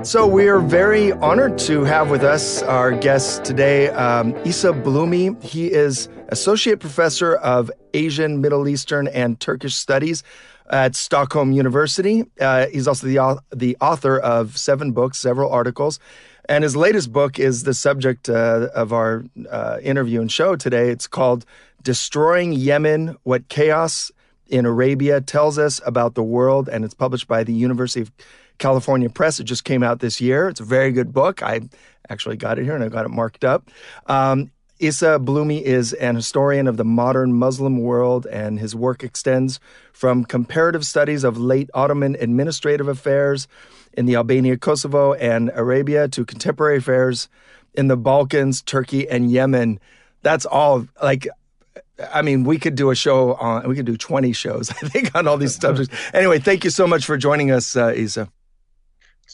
So we are very honored to have with us our guest today, Isa Blumi. He is Associate Professor of Asian, Middle Eastern, and Turkish Studies at Stockholm University. He's also the author of 7 books, several articles, and his latest book is the subject of our interview and show today. It's called Destroying Yemen, What Chaos in Arabia Tells Us About the World, and it's published by the University of California Press. It just came out this year. It's a very good book. I actually got it here and I got it marked up. Isa Blumi is an historian of the modern Muslim world, and his work extends from comparative studies of late Ottoman administrative affairs in the Albania, Kosovo, and Arabia to contemporary affairs in the Balkans, Turkey, and Yemen. That's all, we could do a show on, we could do 20 shows, I think, on all these subjects. Anyway, thank you so much for joining us, Isa.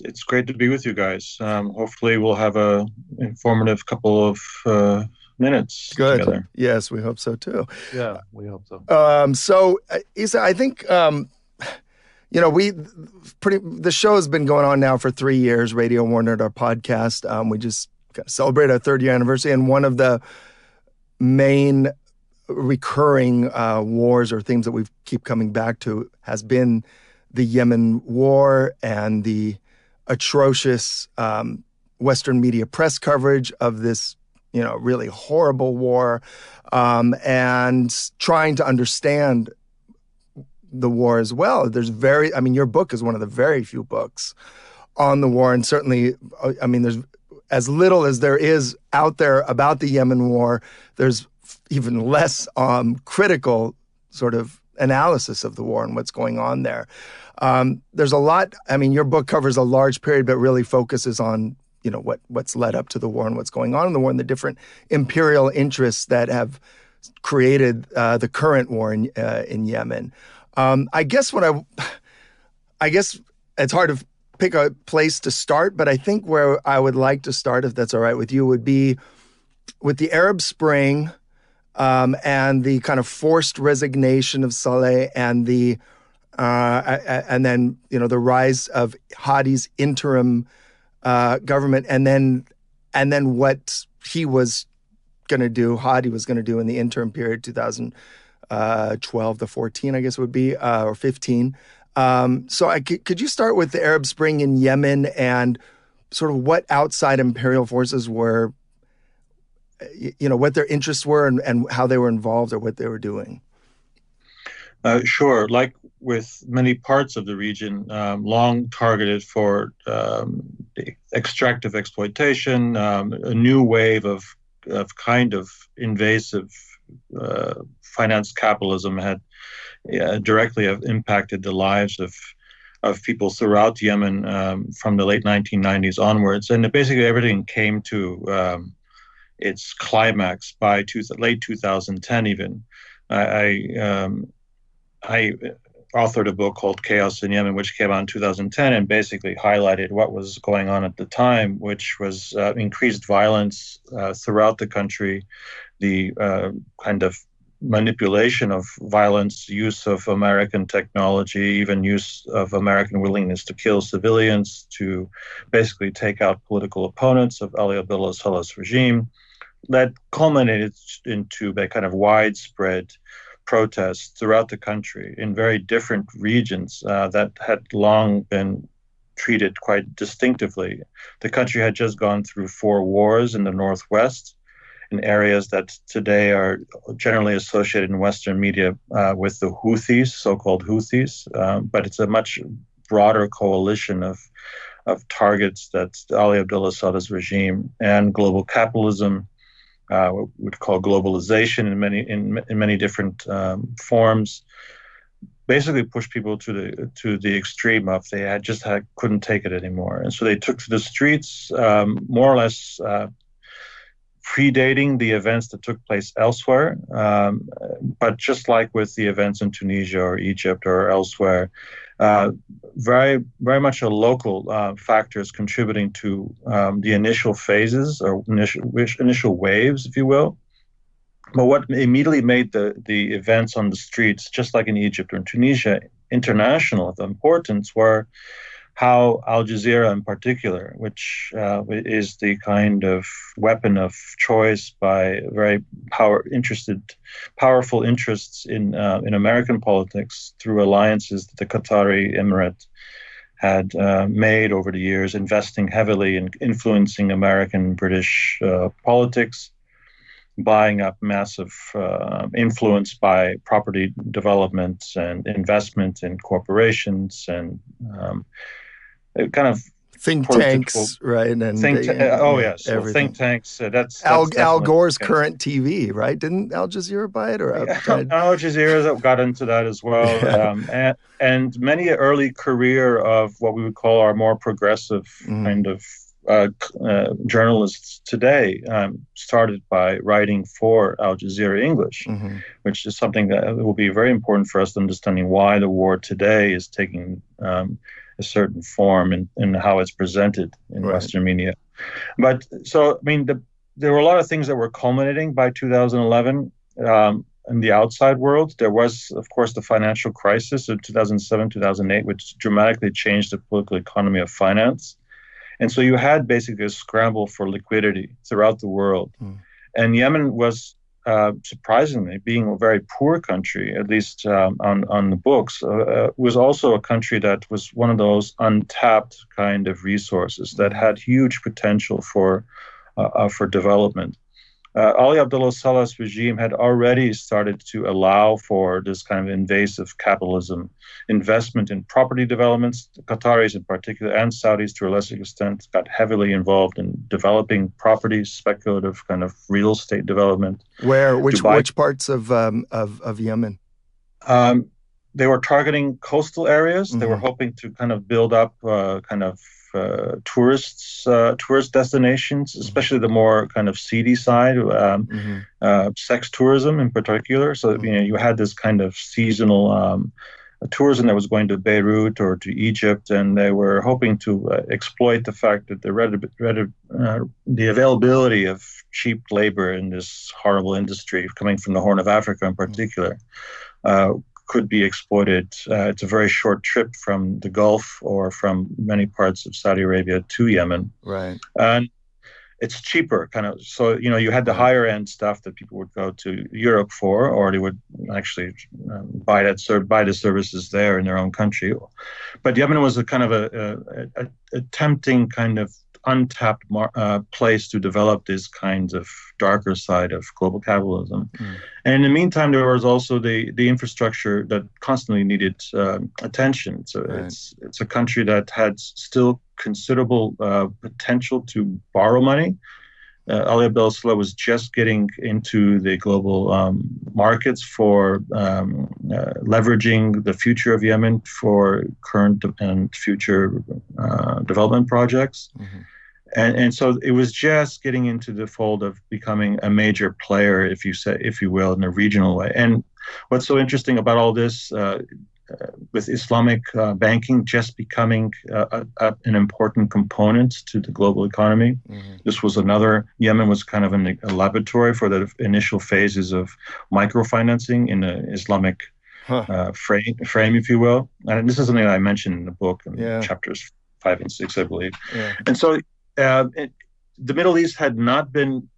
It's great to be with you guys. Hopefully we'll have a informative couple of minutes together. Yes, we hope so too. Yeah, we hope so. Isa, I think, the show has been going on now for 3 years, Radio War Nerd, our podcast. We just celebrated our 3rd year anniversary, and one of the main recurring wars or themes that we keep coming back to has been the Yemen War and the atrocious Western media press coverage of this, really horrible war, and trying to understand the war as well. Your book is one of the very few books on the war, and certainly, there's as little as there is out there about the Yemen War. There's even less critical sort of analysis of the war and what's going on there. There's a lot. Your book covers a large period, but really focuses on, what's led up to the war and what's going on in the war and the different imperial interests that have created the current war in Yemen. I guess it's hard to pick a place to start, but I think where I would like to start, if that's all right with you, would be with the Arab Spring, and the kind of forced resignation of Saleh, and the the rise of Hadi's interim government, and then what he was going to do, Hadi was going to do in the interim period, 2012 to 14, I guess it would be, or 15. Could you start with the Arab Spring in Yemen and sort of what outside imperial forces were, what their interests were and how they were involved or what they were doing? Sure. Like with many parts of the region, long targeted for extractive exploitation, a new wave of kind of invasive finance capitalism had directly impacted the lives of people throughout Yemen from the late 1990s onwards. And basically everything came to its climax by late 2010 even. I authored a book called Chaos in Yemen, which came out in 2010 and basically highlighted what was going on at the time, which was increased violence throughout the country, the kind of manipulation of violence, use of American technology, even use of American willingness to kill civilians to basically take out political opponents of Ali Abdullah Saleh's regime. That culminated into a kind of widespread protests throughout the country in very different regions that had long been treated quite distinctively. The country had just gone through 4 wars in the northwest, in areas that today are generally associated in Western media with the Houthis, so-called Houthis, but it's a much broader coalition of targets that Ali Abdullah Saleh's regime and global capitalism, what we would call globalization in many different forms, basically pushed people to the extreme of couldn't take it anymore, and so they took to the streets, more or less predating the events that took place elsewhere. But just like with the events in Tunisia or Egypt or elsewhere, very, very much a local factors contributing to the initial phases or initial waves, if you will. But what immediately made the events on the streets, just like in Egypt or in Tunisia, international of importance were how Al Jazeera in particular, which is the kind of weapon of choice by very powerful interests in American politics through alliances that the Qatari Emirate had made over the years, investing heavily in influencing American British politics, buying up massive influence by property development and investment in corporations and kind of think tanks, right? And yes, so everything. think tanks. That's Al Gore's current TV, right? Didn't Al Jazeera buy it? Al Jazeera got into that as well, and many early career of what we would call our more progressive kind of journalists today started by writing for Al Jazeera English, which is something that will be very important for us understanding why the war today is taking a certain form in how it's presented in Western media. But so, I mean, there were a lot of things that were culminating by 2011 in the outside world. There was, of course, the financial crisis of 2007, 2008, which dramatically changed the political economy of finance. And so you had basically a scramble for liquidity throughout the world. And Yemen was, surprisingly, being a very poor country, at least on the books, was also a country that was one of those untapped kind of resources that had huge potential for development. Ali Abdullah Salah's regime had already started to allow for this kind of invasive capitalism, investment in property developments. The Qataris in particular, and Saudis to a lesser extent, got heavily involved in developing properties, speculative kind of real estate development. Which parts of Yemen? They were targeting coastal areas. They were hoping to kind of build up tourist destinations, especially the more kind of seedy side, sex tourism in particular. So you had this kind of seasonal tourism that was going to Beirut or to Egypt, and they were hoping to exploit the fact that the availability of cheap labor in this horrible industry coming from the Horn of Africa in particular could be exploited. It's a very short trip from the Gulf or from many parts of Saudi Arabia to Yemen. Right. And it's cheaper, kind of. So, you had the higher end stuff that people would go to Europe for, or they would actually buy the services there in their own country. But Yemen was a kind of a tempting kind of untapped place to develop this kind of darker side of global capitalism. And in the meantime, there was also the infrastructure that constantly needed attention. So it's a country that had still considerable potential to borrow money. Ali Abdullah Saleh was just getting into the global markets for leveraging the future of Yemen for current and future development projects. And so it was just getting into the fold of becoming a major player, if you will, in a regional way. And what's so interesting about all this, with Islamic banking just becoming an important component to the global economy. This was Yemen was kind of a laboratory for the initial phases of microfinancing in the Islamic frame, if you will. And this is something that I mentioned in the book in chapters 5 and 6, I believe. And so the Middle East had not been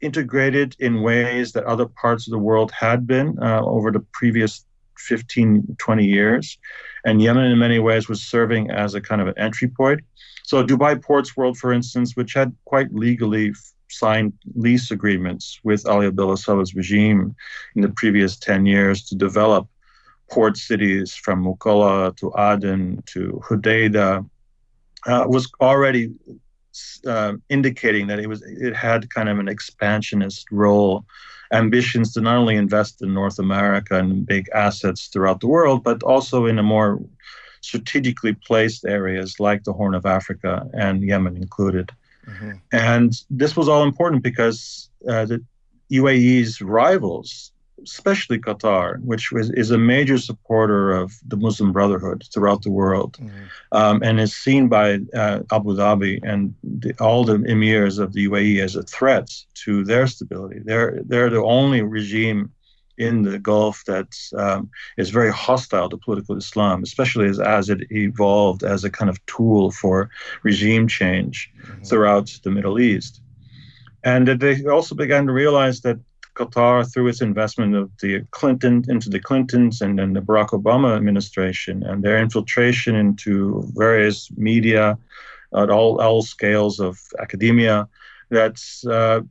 integrated in ways that other parts of the world had been over the previous 15, 20 years. And Yemen, in many ways, was serving as a kind of an entry point. So Dubai Ports World, for instance, which had quite legally signed lease agreements with Ali Abdullah Saleh's regime in the previous 10 years to develop port cities from Mukalla to Aden to Hodeidah, was already indicating that it had kind of an expansionist role, ambitions to not only invest in North America and big assets throughout the world, but also in a more strategically placed areas like the Horn of Africa and Yemen included. And this was all important because the UAE's rivals, especially Qatar, which is a major supporter of the Muslim Brotherhood throughout the world, and is seen by Abu Dhabi and all the emirs of the UAE as a threat to their stability. They're the only regime in the Gulf that is very hostile to political Islam, especially as it evolved as a kind of tool for regime change throughout the Middle East. And they also began to realize that Qatar, through its investment of into the Clintons and then the Barack Obama administration, and their infiltration into various media at all scales of academia, that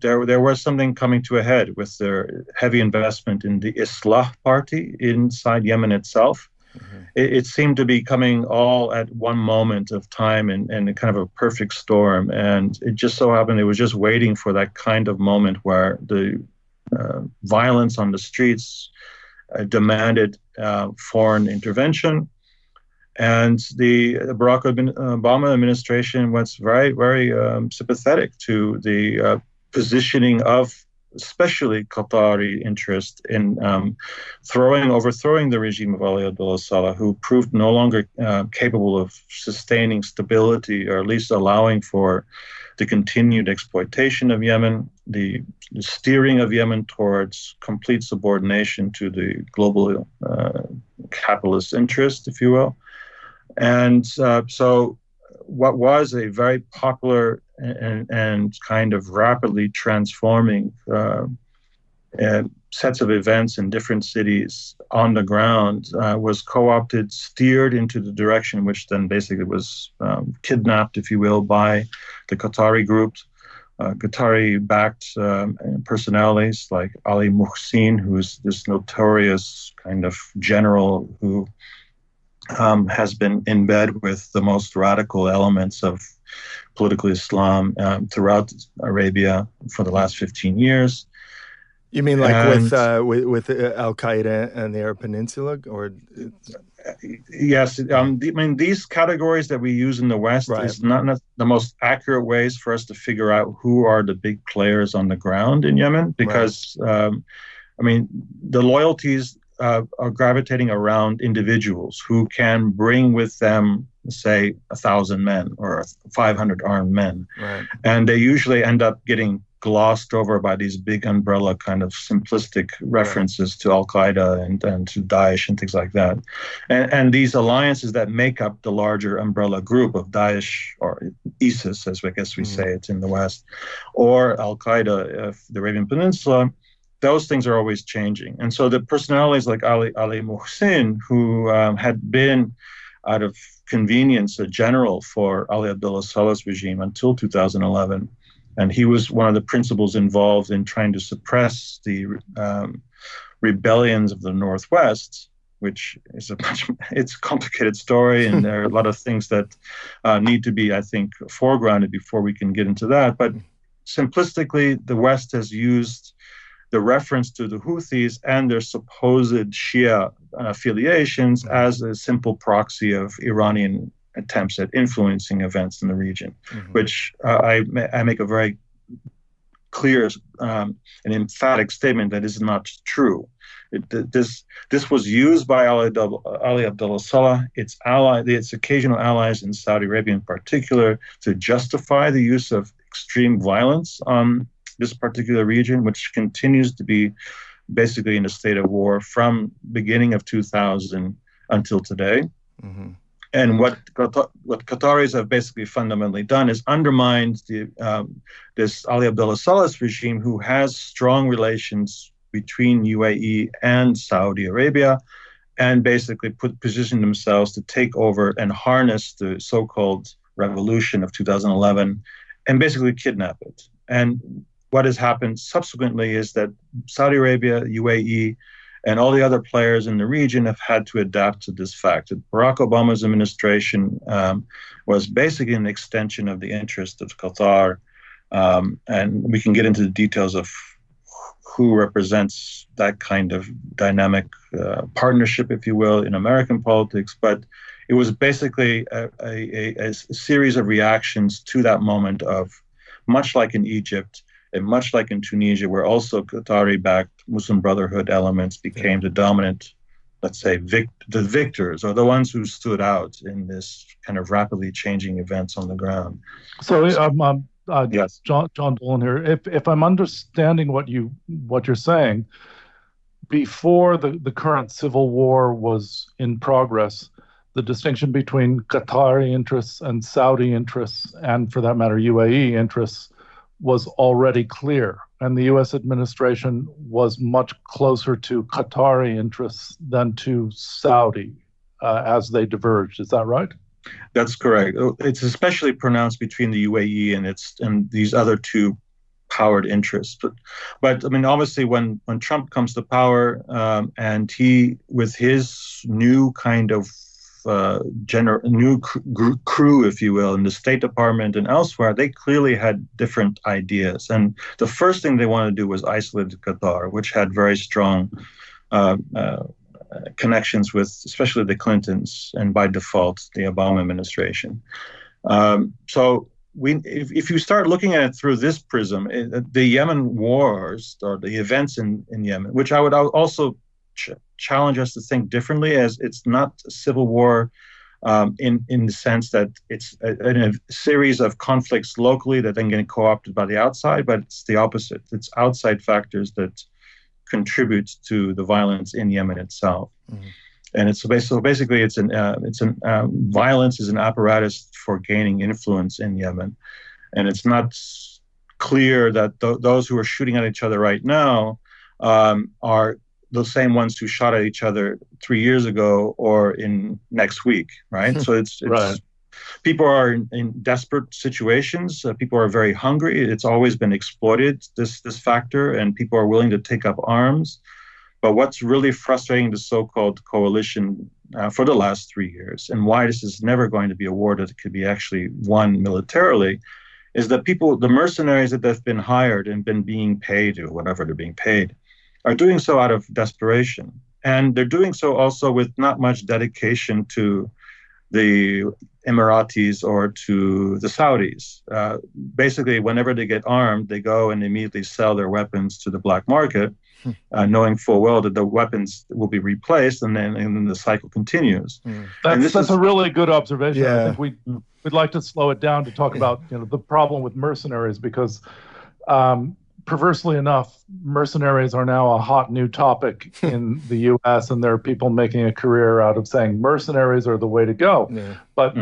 there was something coming to a head with their heavy investment in the Islah party inside Yemen itself. It seemed to be coming all at one moment of time and a kind of a perfect storm. And it just so happened they were just waiting for that kind of moment where the violence on the streets demanded foreign intervention. And the Barack Obama administration was very, very sympathetic to the positioning of especially Qatari interest in overthrowing the regime of Ali Abdullah Saleh, who proved no longer capable of sustaining stability, or at least allowing for the continued exploitation of Yemen, the steering of Yemen towards complete subordination to the global capitalist interest, if you will. And so what was a very popular and kind of rapidly transforming sets of events in different cities on the ground was co-opted, steered into the direction which then basically was kidnapped, if you will, by the Qatari groups, Qatari-backed personalities like Ali Muhsin, who's this notorious kind of general who has been in bed with the most radical elements of political Islam throughout Arabia for the last 15 years. You mean like with Al-Qaeda and the Arab Peninsula, or? Yes, I mean, these categories that we use in the West is not the most accurate ways for us to figure out who are the big players on the ground in Yemen, because I mean, the loyalties are gravitating around individuals who can bring with them, say, 1,000 men or 500 armed men. And they usually end up getting glossed over by these big umbrella kind of simplistic references to Al-Qaeda and to Daesh and things like that. And these alliances that make up the larger umbrella group of Daesh, or ISIS, as I guess we say it in the West, or Al-Qaeda of the Arabian Peninsula, those things are always changing. And so the personalities like Ali Muhsin, who had been, out of convenience, a general for Ali Abdullah Saleh's regime until 2011, and he was one of the principals involved in trying to suppress the rebellions of the Northwest, which is it's a complicated story, and there are a lot of things that need to be, I think, foregrounded before we can get into that. But simplistically, the West has used the reference to the Houthis and their supposed Shia affiliations as a simple proxy of Iranian attempts at influencing events in the region, which I make a very clear and emphatic statement that is not true. This was used by Ali Abdullah Saleh, its occasional allies in Saudi Arabia in particular, to justify the use of extreme violence on this particular region, which continues to be basically in a state of war from beginning of 2000 until today. And what Qataris have basically fundamentally done is undermined this Ali Abdullah Saleh's regime, who has strong relations between UAE and Saudi Arabia, and basically positioned themselves to take over and harness the so-called revolution of 2011 and basically kidnap it. And what has happened subsequently is that Saudi Arabia, UAE, and all the other players in the region have had to adapt to this fact that Barack Obama's administration was basically an extension of the interest of Qatar. And we can get into the details of who represents that kind of dynamic partnership, if you will, in American politics. But it was basically a series of reactions to that moment of, much like in Egypt, and much like in Tunisia, where also Qatari-backed Muslim Brotherhood elements became the dominant, let's say, the victors, or the ones who stood out in this kind of rapidly changing events on the ground. So, yes, John Dolan here. If I'm understanding what you're saying, before the current civil war was in progress, the distinction between Qatari interests and Saudi interests, and for that matter, UAE interests, was already clear. And the US administration was much closer to Qatari interests than to Saudi as they diverged. Is that right? That's correct. It's especially pronounced between the UAE and these other two powered interests. But I mean, obviously, when Trump comes to power, and he, with his new kind of new crew, if you will, in the State Department and elsewhere, they clearly had different ideas. And the first thing they wanted to do was isolate Qatar, which had very strong connections with, especially the Clintons, and by default, the Obama administration. So if you start looking at it through this prism, the Yemen wars, or the events in Yemen, which I would also challenge us to think differently, as it's not a civil war in the sense that it's a series of conflicts locally that then get co-opted by the outside, but it's the opposite. It's outside factors that contribute to the violence in Yemen itself. Mm-hmm. And it's basically violence is an apparatus for gaining influence in Yemen, and it's not clear that those who are shooting at each other right now are the same ones who shot at each other 3 years ago or in next week, right? So it's right. People are in desperate situations. People are very hungry. It's always been exploited, this factor, and people are willing to take up arms. But what's really frustrating the so-called coalition for the last 3 years, and why this is never going to be a war that could be actually won militarily, is that the mercenaries that have been hired and been being paid, or whatever they're being paid, are doing so out of desperation. And they're doing so also with not much dedication to the Emiratis or to the Saudis. Basically, whenever they get armed, they go and immediately sell their weapons to the black market, knowing full well that the weapons will be replaced, and then the cycle continues. That's a really good observation. Yeah. I think we'd like to slow it down to talk about the problem with mercenaries, because perversely enough, mercenaries are now a hot new topic in the U.S., and there are people making a career out of saying mercenaries are the way to go. Yeah. But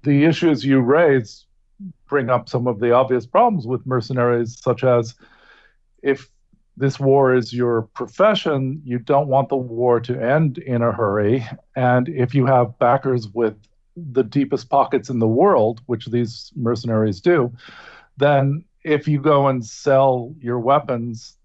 the issues you raise bring up some of the obvious problems with mercenaries, such as if this war is your profession, you don't want the war to end in a hurry. And if you have backers with the deepest pockets in the world, which these mercenaries do, then if you go and sell your weapons,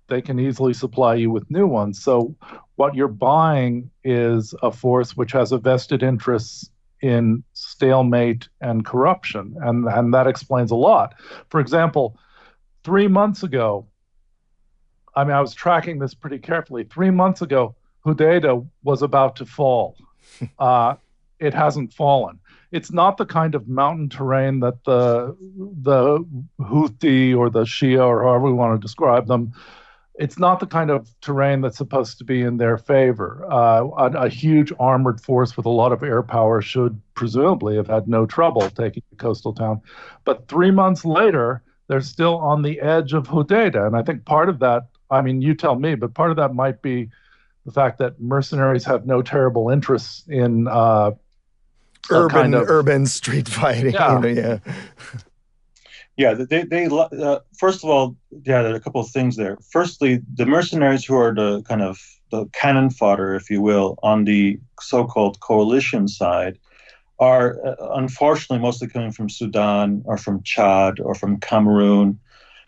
they can easily supply you with new ones. So what you're buying is a force which has a vested interest in stalemate and corruption. And that explains a lot. For example, 3 months ago, I was tracking this pretty carefully. 3 months ago, Hodeidah was about to fall. It hasn't fallen. It's not the kind of mountain terrain that the Houthi or the Shia, or however we want to describe them, it's not the kind of terrain that's supposed to be in their favor. A huge armored force with a lot of air power should presumably have had no trouble taking the coastal town. But 3 months later, they're still on the edge of Hodeidah. And I think part of that, you tell me, but part of that might be the fact that mercenaries have no terrible interests in urban street fighting. Yeah. They first of all, there are a couple of things there. Firstly, the mercenaries who are the kind of the cannon fodder, if you will, on the so-called coalition side are unfortunately mostly coming from Sudan or from Chad or from Cameroon.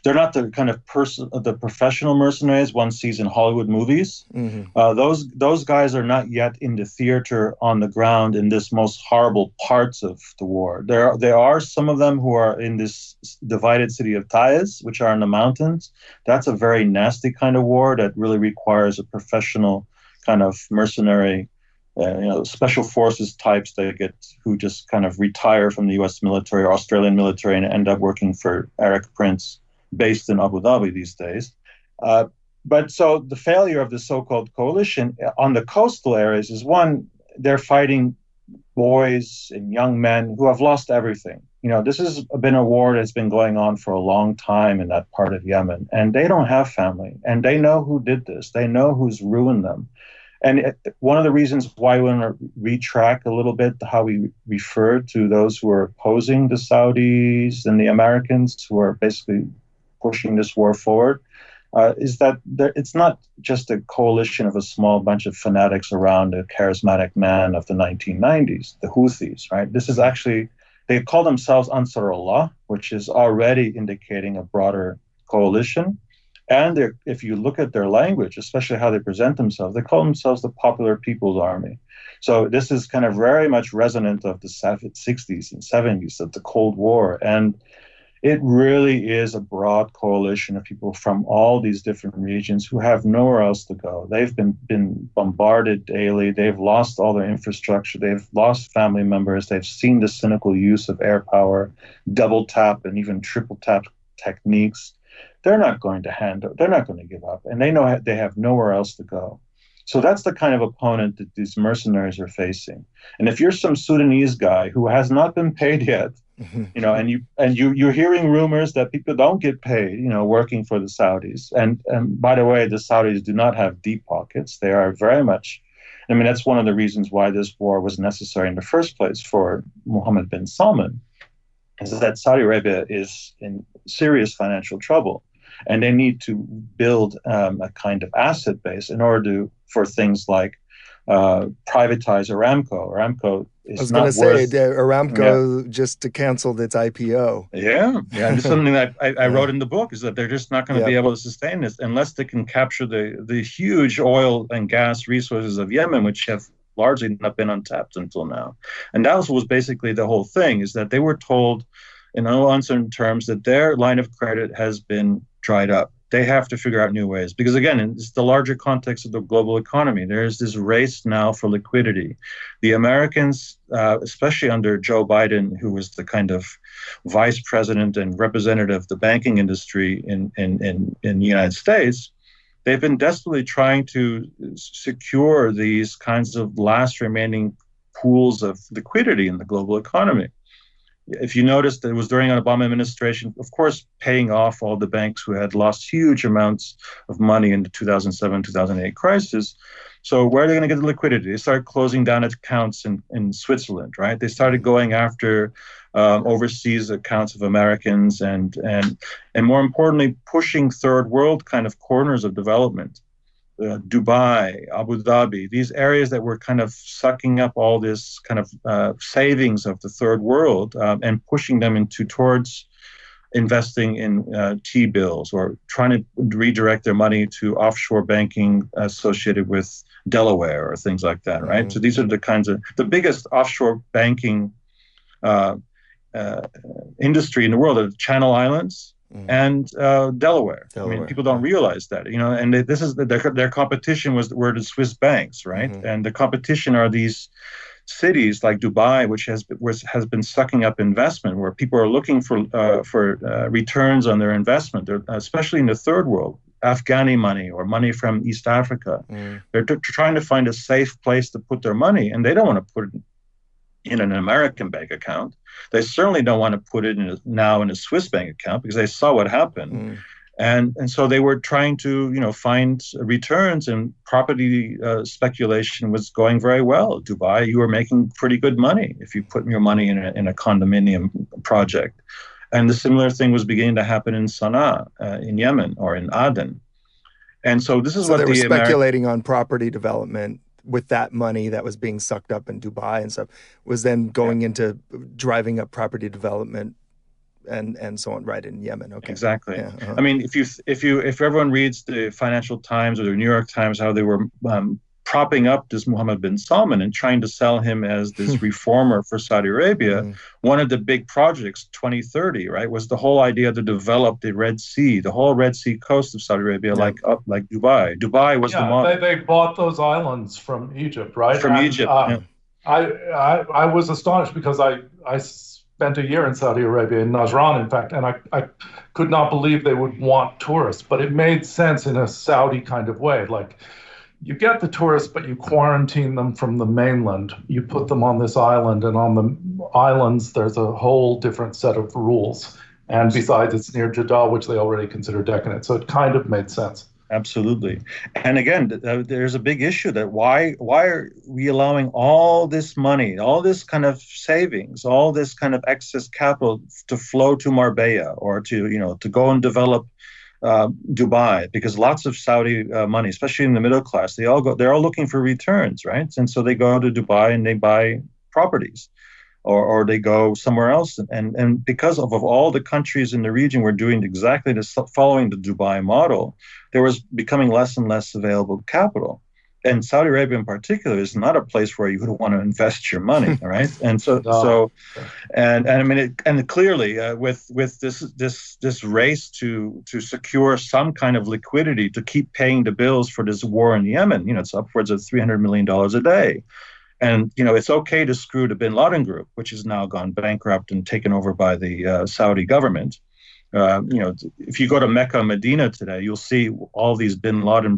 They're not the kind of the professional mercenaries one sees in Hollywood movies. Mm-hmm. Those guys are not yet in the theater on the ground in this most horrible parts of the war. There are some of them who are in this divided city of Taiz, which are in the mountains. That's a very nasty kind of war that really requires a professional kind of mercenary, special forces types who just kind of retire from the U.S. military or Australian military and end up working for Eric Prince, based in Abu Dhabi these days. But so the failure of the so-called coalition on the coastal areas is, one, they're fighting boys and young men who have lost everything. this has been a war that's been going on for a long time in that part of Yemen, and they don't have family, and they know who did this. They know who's ruined them. And one of the reasons why we want to retrack a little bit how we refer to those who are opposing the Saudis and the Americans who are basically pushing this war forward is that it's not just a coalition of a small bunch of fanatics around a charismatic man of the 1990s, the Houthis, right? This is actually, they call themselves Ansar Allah, which is already indicating a broader coalition. And if you look at their language, especially how they present themselves, they call themselves the Popular People's Army. So this is kind of very much resonant of the 60s and 70s, of the Cold War. And it really is a broad coalition of people from all these different regions who have nowhere else to go. They've been bombarded daily. They've lost all their infrastructure. They've lost family members. They've seen the cynical use of air power, double tap and even triple tap techniques. They're not going to give up. And they know they have nowhere else to go. So that's the kind of opponent that these mercenaries are facing. And if you're some Sudanese guy who has not been paid yet, and you're hearing rumors that people don't get paid, working for the Saudis. And by the way, the Saudis do not have deep pockets. They are very much, that's one of the reasons why this war was necessary in the first place for Mohammed bin Salman, is that Saudi Arabia is in serious financial trouble. And they need to build a kind of asset base in order for things like privatize Aramco. Aramco is not worth... I was going to say, Aramco just canceled its IPO. Yeah. And it's something that I wrote in the book, is that they're just not going to be able to sustain this unless they can capture the huge oil and gas resources of Yemen, which have largely not been untapped until now. And that was basically the whole thing, is that they were told in no uncertain terms that their line of credit has been dried up. They have to figure out new ways. Because again, it's the larger context of the global economy. There's this race now for liquidity. The Americans, especially under Joe Biden, who was the kind of vice president and representative of the banking industry in the United States, they've been desperately trying to secure these kinds of last remaining pools of liquidity in the global economy. If you noticed, it was during an Obama administration, of course, paying off all the banks who had lost huge amounts of money in the 2007-2008 crisis. So where are they going to get the liquidity? They started closing down accounts in Switzerland, right? They started going after overseas accounts of Americans and more importantly, pushing third world kind of corners of development. Dubai, Abu Dhabi, these areas that were kind of sucking up all this kind of savings of the third world and pushing them towards investing in T-bills or trying to redirect their money to offshore banking associated with Delaware or things like that, right? So these are the biggest offshore banking industry in the world are the Channel Islands and Delaware. People don't realize that, and this is their competition were the Swiss banks, right? And the competition are these cities like Dubai, which has been sucking up investment, where people are looking for returns on their investment, especially in the third world. Afghani money or money from East Africa. They're trying to find a safe place to put their money, and they don't want to put it in an American bank account. They certainly don't want to put it now in a Swiss bank account because they saw what happened. And so they were trying to, find returns, and property speculation was going very well. Dubai, you were making pretty good money if you put your money in a condominium project. And the similar thing was beginning to happen in Sana'a, in Yemen, or in Aden. And so this is what they were speculating on property development with that money that was being sucked up in Dubai and stuff, was then going into driving up property development and so on, right, in Yemen. Okay. Exactly. Yeah, I mean, if everyone reads the Financial Times or the New York Times, how they were propping up this Mohammed bin Salman and trying to sell him as this reformer for Saudi Arabia, one of the big projects, 2030, right, was the whole idea to develop the Red Sea, the whole Red Sea coast of Saudi Arabia, like Dubai. Dubai was the model. They bought those islands from Egypt, right? Egypt. I was astonished because I spent a year in Saudi Arabia, in Najran, in fact, and I could not believe they would want tourists, but it made sense in a Saudi kind of way. Like, you get the tourists, but you quarantine them from the mainland. You put them on this island, and on islands, there's a whole different set of rules. And besides, it's near Jeddah, which they already consider decadent. So it kind of made sense. Absolutely. And again, there's a big issue that why are we allowing all this money, all this kind of savings, all this kind of excess capital to flow to Marbella or to go and develop Dubai? Because lots of Saudi money, especially in the middle class, they're all looking for returns, right? And so they go to Dubai and they buy properties. Or they go somewhere else. And because of all the countries in the region were doing exactly this, following the Dubai model, there was becoming less and less available capital. And Saudi Arabia in particular is not a place where you would want to invest your money, right? And I mean, and clearly with this race to secure some kind of liquidity to keep paying the bills for this war in Yemen, it's upwards of $300 million a day. And, it's okay to screw the bin Laden group, which has now gone bankrupt and taken over by the Saudi government. If you go to Mecca and Medina today, you'll see all these bin Laden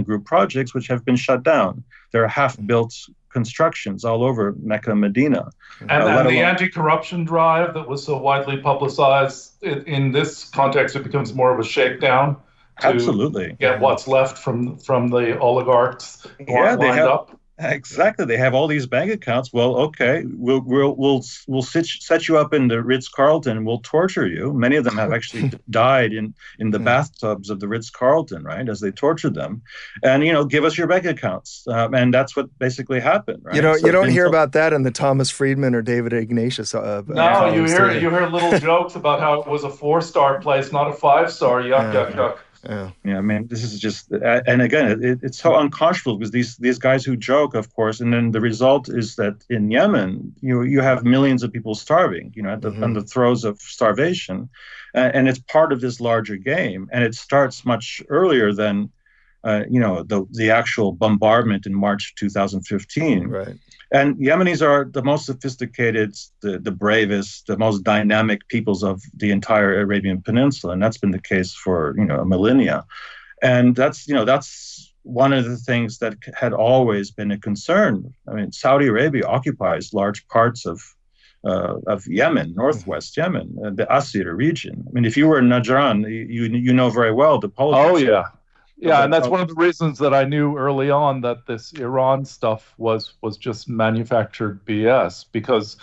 group projects, which have been shut down. There are half-built constructions all over Mecca and Medina. And the anti-corruption drive that was so widely publicized, in this context, it becomes more of a shakedown to absolutely get what's left from the oligarchs lined up. Exactly. They have all these bank accounts. Well, okay, we'll set you up in the Ritz-Carlton. We'll torture you. Many of them have actually died in the bathtubs of the Ritz-Carlton, right, as they tortured them. And, give us your bank accounts. And that's what basically happened, right? You don't hear about that in the Thomas Friedman or David Ignatius. No, you hear little jokes about how it was a 4-star place, not a 5-star. Yuck. Yeah, I mean, this is just, and again, it's so unconscionable because these guys who joke, of course, and then the result is that in Yemen, you have millions of people starving, on the throes of starvation, and it's part of this larger game, and it starts much earlier than, the actual bombardment in March 2015. Right. And Yemenis are the most sophisticated, the bravest, the most dynamic peoples of the entire Arabian Peninsula, and that's been the case for millennia. And that's one of the things that had always been a concern. I mean, Saudi Arabia occupies large parts of Yemen, northwest Yemen, the Asir region. I mean, if you were in Najran, you know very well the politics. Oh yeah. Yeah, and that's one of the reasons that I knew early on that this Iran stuff was just manufactured BS, because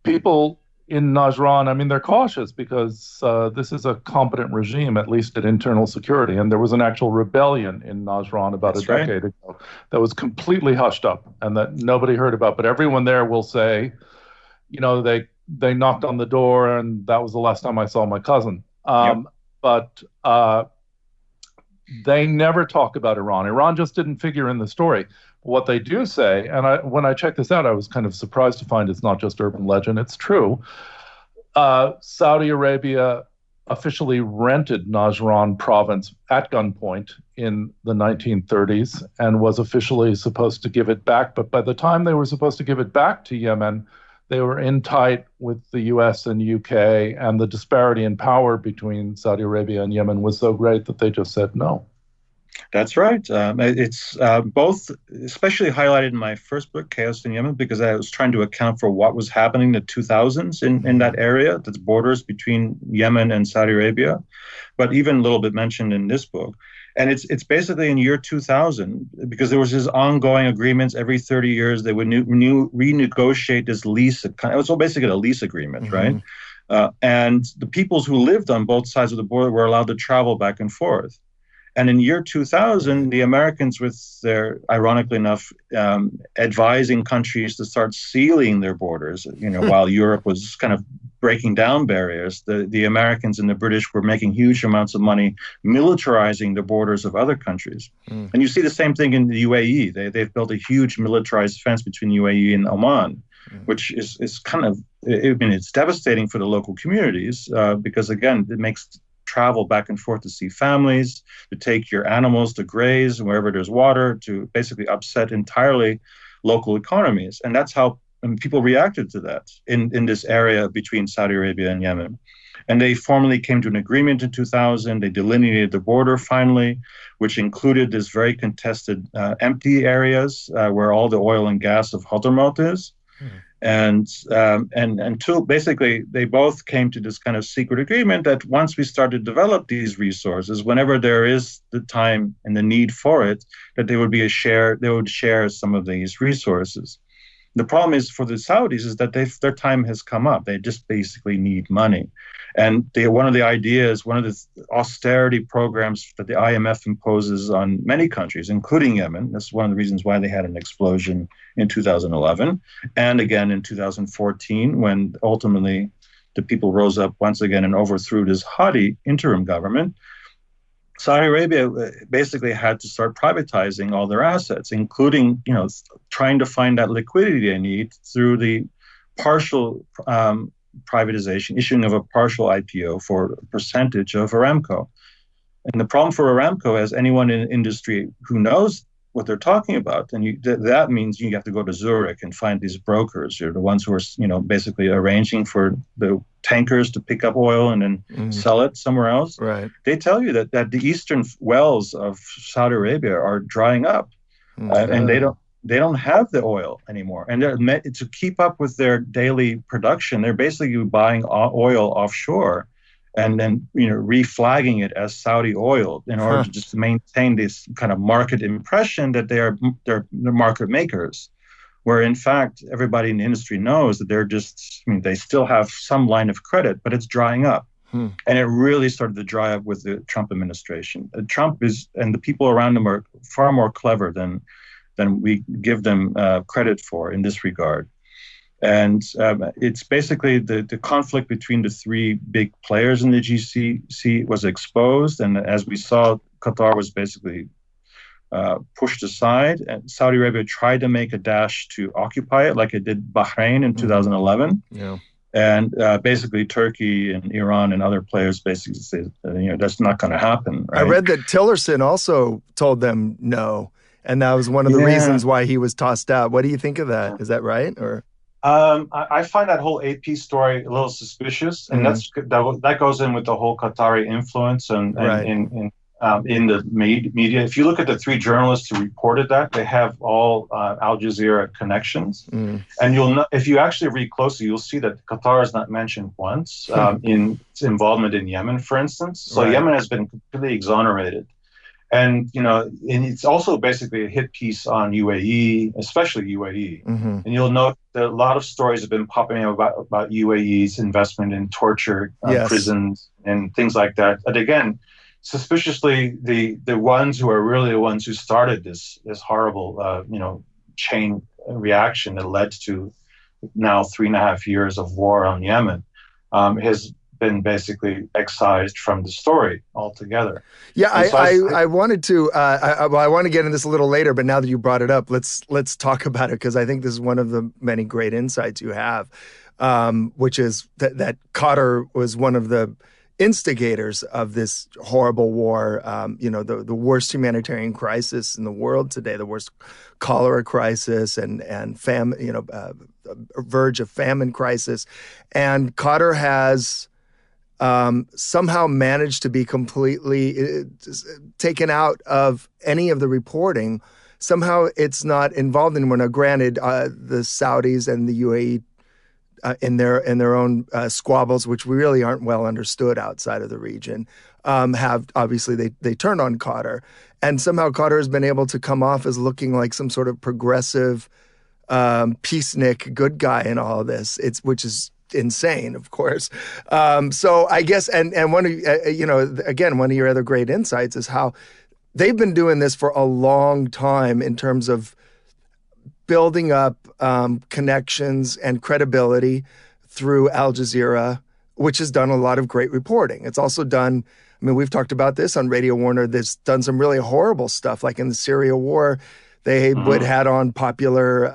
people in Najran, I mean, they're cautious because this is a competent regime, at least at internal security. And there was an actual rebellion in Najran about a decade ago that was completely hushed up and that nobody heard about. But everyone there will say, they knocked on the door and that was the last time I saw my cousin. But they never talk about Iran. Iran just didn't figure in the story. What they do say, and when I checked this out, I was kind of surprised to find it's not just urban legend, it's true. Saudi Arabia officially rented Najran province at gunpoint in the 1930s and was officially supposed to give it back. But by the time they were supposed to give it back to Yemen, they were in tight with the US and UK, and the disparity in power between Saudi Arabia and Yemen was so great that they just said no. That's right. It's both, especially highlighted in my first book, Chaos in Yemen, because I was trying to account for what was happening in the 2000s in that area, that borders between Yemen and Saudi Arabia, but even a little bit mentioned in this book. And it's basically in year 2000, because there was this ongoing agreements every 30 years. They would renegotiate this lease. It was all basically a lease agreement, right? And the peoples who lived on both sides of the border were allowed to travel back and forth. And in year 2000, the Americans, with their, ironically enough, advising countries to start sealing their borders, while Europe was kind of breaking down barriers, the Americans and the British were making huge amounts of money militarizing the borders of other countries. And you see the same thing in the UAE. They've built a huge militarized fence between UAE and Oman, which is kind of, it's devastating for the local communities because, again, it makes travel back and forth to see families, to take your animals to graze wherever there's water, to basically upset entirely local economies. And that's how people reacted to that in this area between Saudi Arabia and Yemen. And they formally came to an agreement in 2000. They delineated the border finally, which included this very contested empty areas where all the oil and gas of Hadramaut is. And two, basically, they both came to this kind of secret agreement that once we start to develop these resources, whenever there is the time and the need for it, that they would share some of these resources. The problem is for the Saudis is that their time has come up. They just basically need money. And one of the austerity programs that the IMF imposes on many countries, including Yemen, that's one of the reasons why they had an explosion in 2011, and again in 2014, when ultimately the people rose up once again and overthrew this Hadi interim government. Saudi Arabia basically had to start privatizing all their assets, including, trying to find that liquidity they need through the partial privatization, issuing of a partial IPO for a percentage of Aramco. And the problem for Aramco, as anyone in industry who knows what they're talking about, and that means you have to go to Zurich and find these brokers. You're the ones who are, basically arranging for the tankers to pick up oil and then sell it somewhere else. Right. They tell you that the eastern wells of Saudi Arabia are drying up, and they don't have the oil anymore. And to keep up with their daily production, they're basically buying oil offshore and then reflagging it as Saudi oil in order to just maintain this kind of market impression that they're market makers, where in fact everybody in the industry knows that they still have some line of credit, but it's drying up. And it really started to dry up with the Trump administration. Trump and the people around him are far more clever than we give them credit for in this regard. And it's basically the conflict between the three big players in the GCC was exposed. And as we saw, Qatar was basically pushed aside. And Saudi Arabia tried to make a dash to occupy it like it did Bahrain in 2011. Yeah. And basically Turkey and Iran and other players basically said, that's not going to happen. Right? I read that Tillerson also told them no. And that was one of the reasons why he was tossed out. What do you think of that? Is that right? Or I find that whole AP story a little suspicious, and that goes in with the whole Qatari influence and right. in the media. If you look at the three journalists who reported that, they have all Al Jazeera connections, and if you actually read closely, you'll see that Qatar is not mentioned once in its involvement in Yemen, for instance. So right. Yemen has been completely exonerated. And, and it's also basically a hit piece on UAE, especially UAE. And you'll note that a lot of stories have been popping up about UAE's investment in torture, prisons, and things like that. And again, suspiciously, the ones who are really the ones who started this horrible, chain reaction that led to now 3.5 years of war on Yemen has been basically excised from the story altogether. Yeah, I wanted to. I want to get into this a little later, but now that you brought it up, let's talk about it, because I think this is one of the many great insights you have, which is that Qatar was one of the instigators of this horrible war. The worst humanitarian crisis in the world today, the worst cholera crisis, and famine. Verge of famine crisis, and Qatar has somehow managed to be completely taken out of any of the reporting. Somehow it's not involved anymore. Now, granted, the Saudis and the UAE in their own squabbles, which really aren't well understood outside of the region, have obviously they turned on Qatar, and somehow Qatar has been able to come off as looking like some sort of progressive, peacenik good guy in all of this. Which is insane, of course. So I guess, and one of again, one of your other great insights is how they've been doing this for a long time in terms of building up connections and credibility through Al Jazeera, which has done a lot of great reporting. It's also done, we've talked about this on Radio Warner, that's done some really horrible stuff, like in the Syria war. They would had on a popular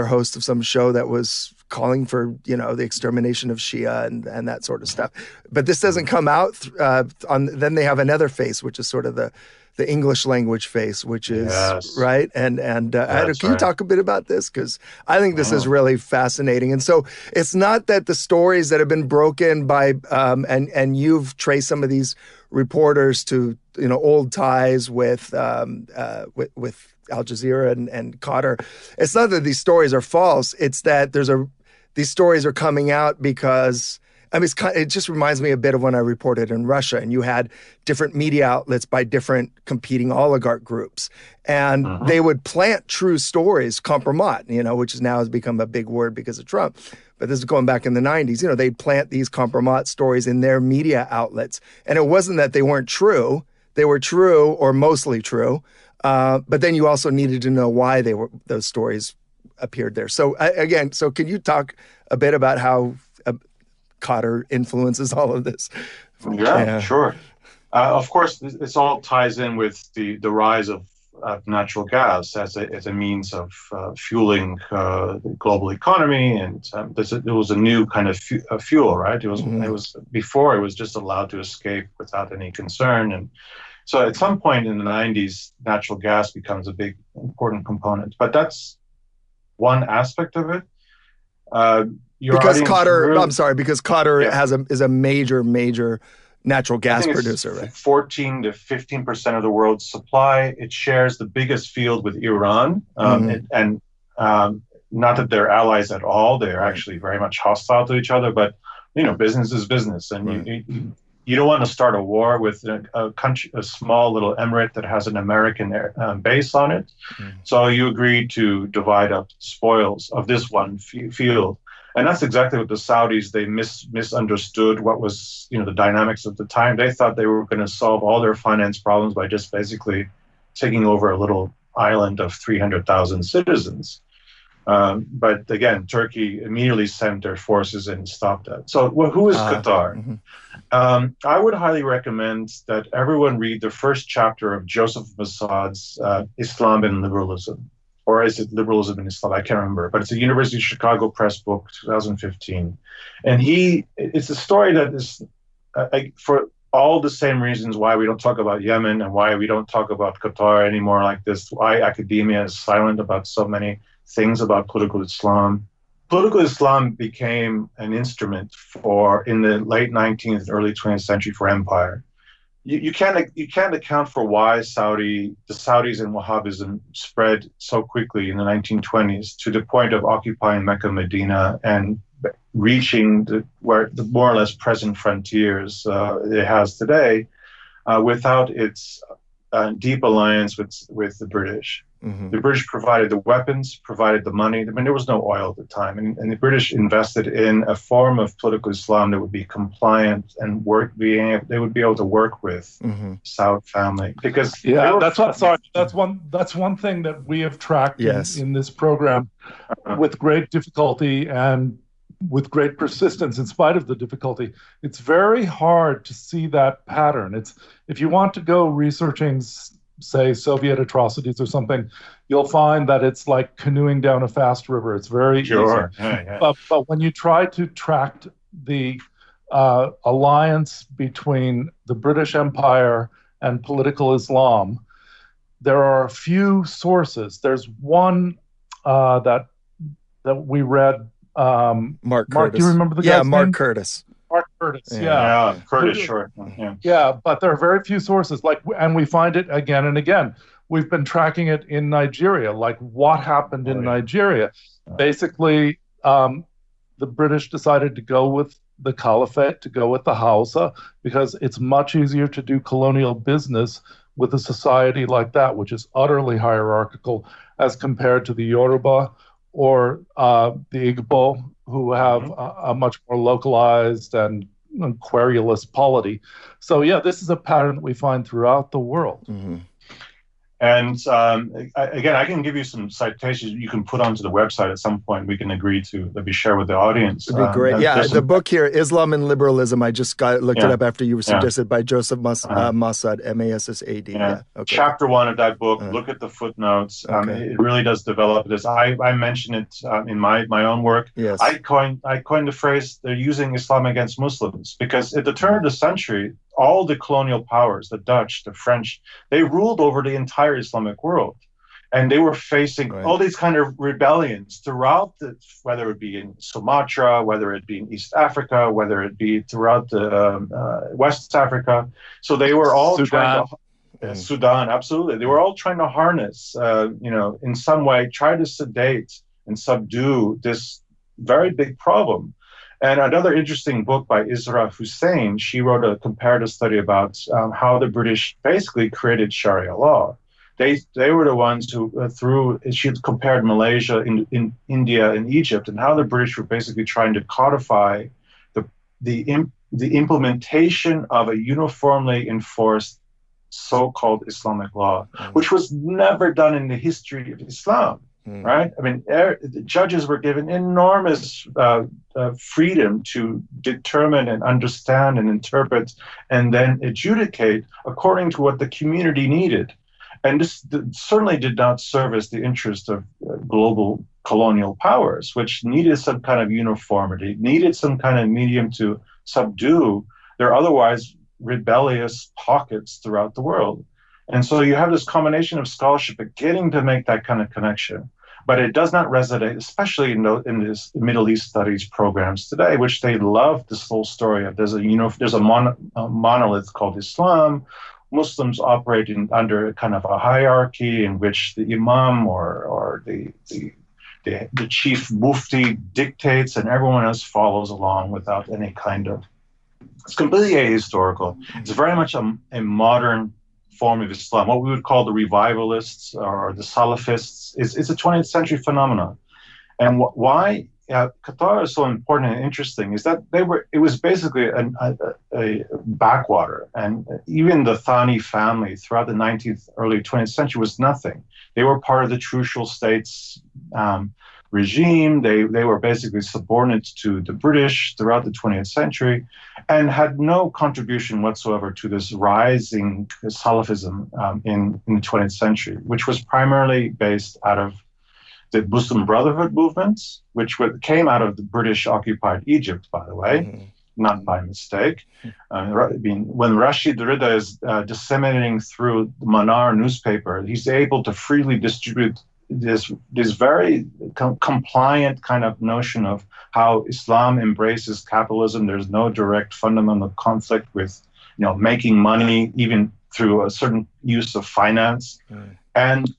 host of some show that was calling for, the extermination of Shia and that sort of stuff. But this doesn't come out then they have another face, which is sort of the English language face, which is right. And can you talk a bit about this? Because I think this is really fascinating. And so it's not that the stories that have been broken by and you've traced some of these reporters to old ties with Al Jazeera and Qatar. It's not that these stories are false. It's that these stories are coming out because, I mean, it just reminds me a bit of when I reported in Russia, and you had different media outlets by different competing oligarch groups, and they would plant true stories, compromat, which now has become a big word because of Trump. But this is going back in the 90s. They'd plant these compromat stories in their media outlets, and it wasn't that they weren't true. They were true or mostly true, but then you also needed to know why those stories appeared there. So so can you talk a bit about how Qatar influences all of this? Yeah, sure. Of course, this all ties in with the rise of natural gas as a means of fueling the global economy, and it was a new kind of fuel, right? It was before it was just allowed to escape without any concern, and so at some point in the 90s, natural gas becomes a big important component. But that's one aspect of it. Because Qatar is a major natural gas producer, right? 14 to 15% of the world's supply. It shares the biggest field with Iran, and not that they're allies at all. They're actually very much hostile to each other. But business is business, and you don't want to start a war with a country, a small little emirate that has an American base on it. So you agree to divide up spoils of this one field. And that's exactly what the Saudis, they misunderstood what was, the dynamics of the time. They thought they were going to solve all their finance problems by just basically taking over a little island of 300,000 citizens. But again, Turkey immediately sent their forces in and stopped that. So who is Qatar? I would highly recommend that everyone read the first chapter of Joseph Massad's Islam and Liberalism. Or is it Liberalism in Islam? I can't remember. But it's a University of Chicago Press book, 2015. And it's a story that is, for all the same reasons why we don't talk about Yemen and why we don't talk about Qatar anymore like this, why academia is silent about so many things about political Islam. Political Islam became an instrument in the late 19th and early 20th century for empire. You can't account for why the Saudis and Wahhabism spread so quickly in the 1920s to the point of occupying Mecca, Medina, and reaching the more or less present frontiers it has today, without its deep alliance with the British. The British provided the weapons, provided the money. I mean, there was no oil at the time. And the British invested in a form of political Islam that would be compliant and they would be able to work with Saud family. Because that's one thing that we have tracked in this program with great difficulty and with great persistence in spite of the difficulty. It's very hard to see that pattern. If you want to go researching, say, Soviet atrocities or something, you'll find that it's like canoeing down a fast river. It's very easy. But when you try to track the alliance between the British Empire and political Islam, there are a few sources. There's one that we read. Mark, do you remember the guy's name? Mark Curtis. Mark Curtis, Curtis, sure. Yeah, but there are very few sources, and we find it again and again. We've been tracking it in Nigeria, like what happened in Nigeria. Basically, the British decided to go with the Caliphate, to go with the Hausa, because it's much easier to do colonial business with a society like that, which is utterly hierarchical as compared to the Yoruba or the Igbo, who have a much more localized and querulous polity. So, this is a pattern that we find throughout the world. And again, I can give you some citations you can put onto the website at some point. We can agree to maybe share with the audience. It'd be great. The book here, Islam and Liberalism, I just looked it up after you were suggested, by Joseph Massad, M-A-S-S-A-D. Chapter 1 of that book, look at the footnotes. It really does develop this. I mention it in my own work. Yes. I coined the phrase, they're using Islam against Muslims, because at the turn of the century, all the colonial powers, the Dutch, the French, they ruled over the entire Islamic world. And they were facing all these kind of rebellions throughout whether it be in Sumatra, whether it be in East Africa, whether it be throughout the West Africa. So they were all trying to... Sudan, absolutely. They were all trying to harness, in some way, try to sedate and subdue this very big problem. And another interesting book by Isra Hussein, she wrote a comparative study about how the British basically created Sharia law. They were the ones who, she compared Malaysia, in India, and Egypt, and how the British were basically trying to codify the implementation of a uniformly enforced so-called Islamic law, which was never done in the history of Islam. Right? I mean, the judges were given enormous freedom to determine and understand and interpret and then adjudicate according to what the community needed. And this certainly did not service the interest of global colonial powers, which needed some kind of uniformity, needed some kind of medium to subdue their otherwise rebellious pockets throughout the world. And so you have this combination of scholarship beginning to make that kind of connection. But it does not resonate, especially in this Middle East studies programs today, which they love this whole story of. There's a monolith called Islam. Muslims operate under kind of a hierarchy in which the imam or the chief mufti dictates, and everyone else follows along without any kind of. It's completely ahistorical. It's very much a modern form of Islam, what we would call the revivalists or the Salafists. It's a 20th century phenomenon. And why Qatar is so important and interesting is that it was basically a backwater. And even the Thani family throughout the 19th, early 20th century was nothing. They were part of the Trucial States regime. They were basically subordinate to the British throughout the 20th century and had no contribution whatsoever to this rising Salafism in the 20th century, which was primarily based out of the Muslim Brotherhood movements, which came out of the British-occupied Egypt, by the way, not by mistake. When Rashid Rida is disseminating through the Monarch newspaper, he's able to freely distribute this very compliant kind of notion of how Islam embraces capitalism. There's no direct fundamental conflict with, making money even through a certain use of finance, and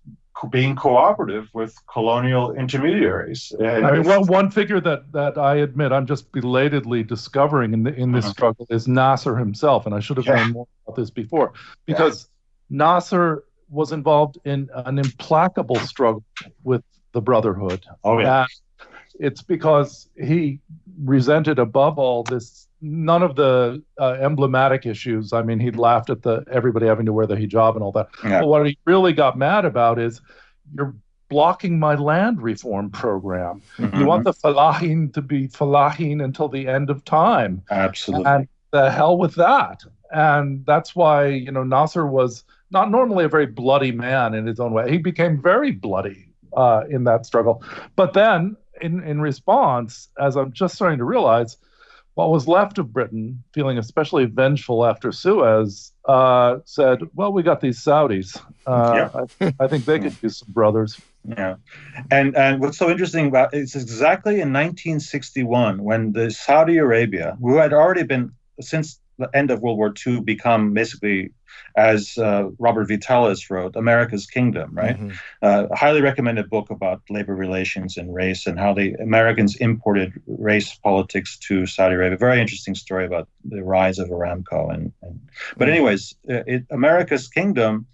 being cooperative with colonial intermediaries. One figure that I admit I'm just belatedly discovering in this struggle is Nasser himself, and I should have known more about this before, because Nasser was involved in an implacable struggle with the Brotherhood. And it's because he resented above all this, none of the emblematic issues. I mean, he laughed at everybody having to wear the hijab and all that. Yeah. But what he really got mad about is, you're blocking my land reform program. You want the Falahin to be Falahin until the end of time. Absolutely. And the hell with that. And that's why, Nasser was not normally a very bloody man in his own way. He became very bloody in that struggle. But then, in response, as I'm just starting to realize, what was left of Britain, feeling especially vengeful after Suez, said, well, we got these Saudis. I think they could use some brothers. Yeah. And what's so interesting about it, it's exactly in 1961 when the Saudi Arabia, who had already been, since the end of World War II, become basically, as Robert Vitalis wrote, America's Kingdom, right? A highly recommended book about labor relations and race and how the Americans imported race politics to Saudi Arabia. Very interesting story about the rise of Aramco. But anyways, America's Kingdom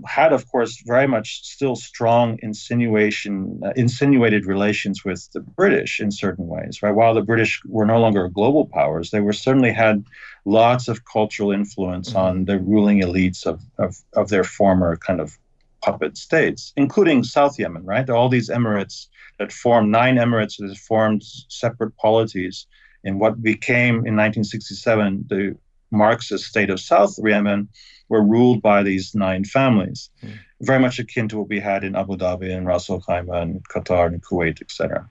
had, of course, very much still strong insinuated relations with the British in certain ways, right? While the British were no longer global powers, they certainly had lots of cultural influence on the ruling elites of their former kind of puppet states, including South Yemen, right? All these emirates that formed, 9 emirates that formed separate polities in what became, in 1967, the Marxist state of South Yemen, were ruled by these 9 families, very much akin to what we had in Abu Dhabi and Ras Al Khaimah and Qatar and Kuwait, etc.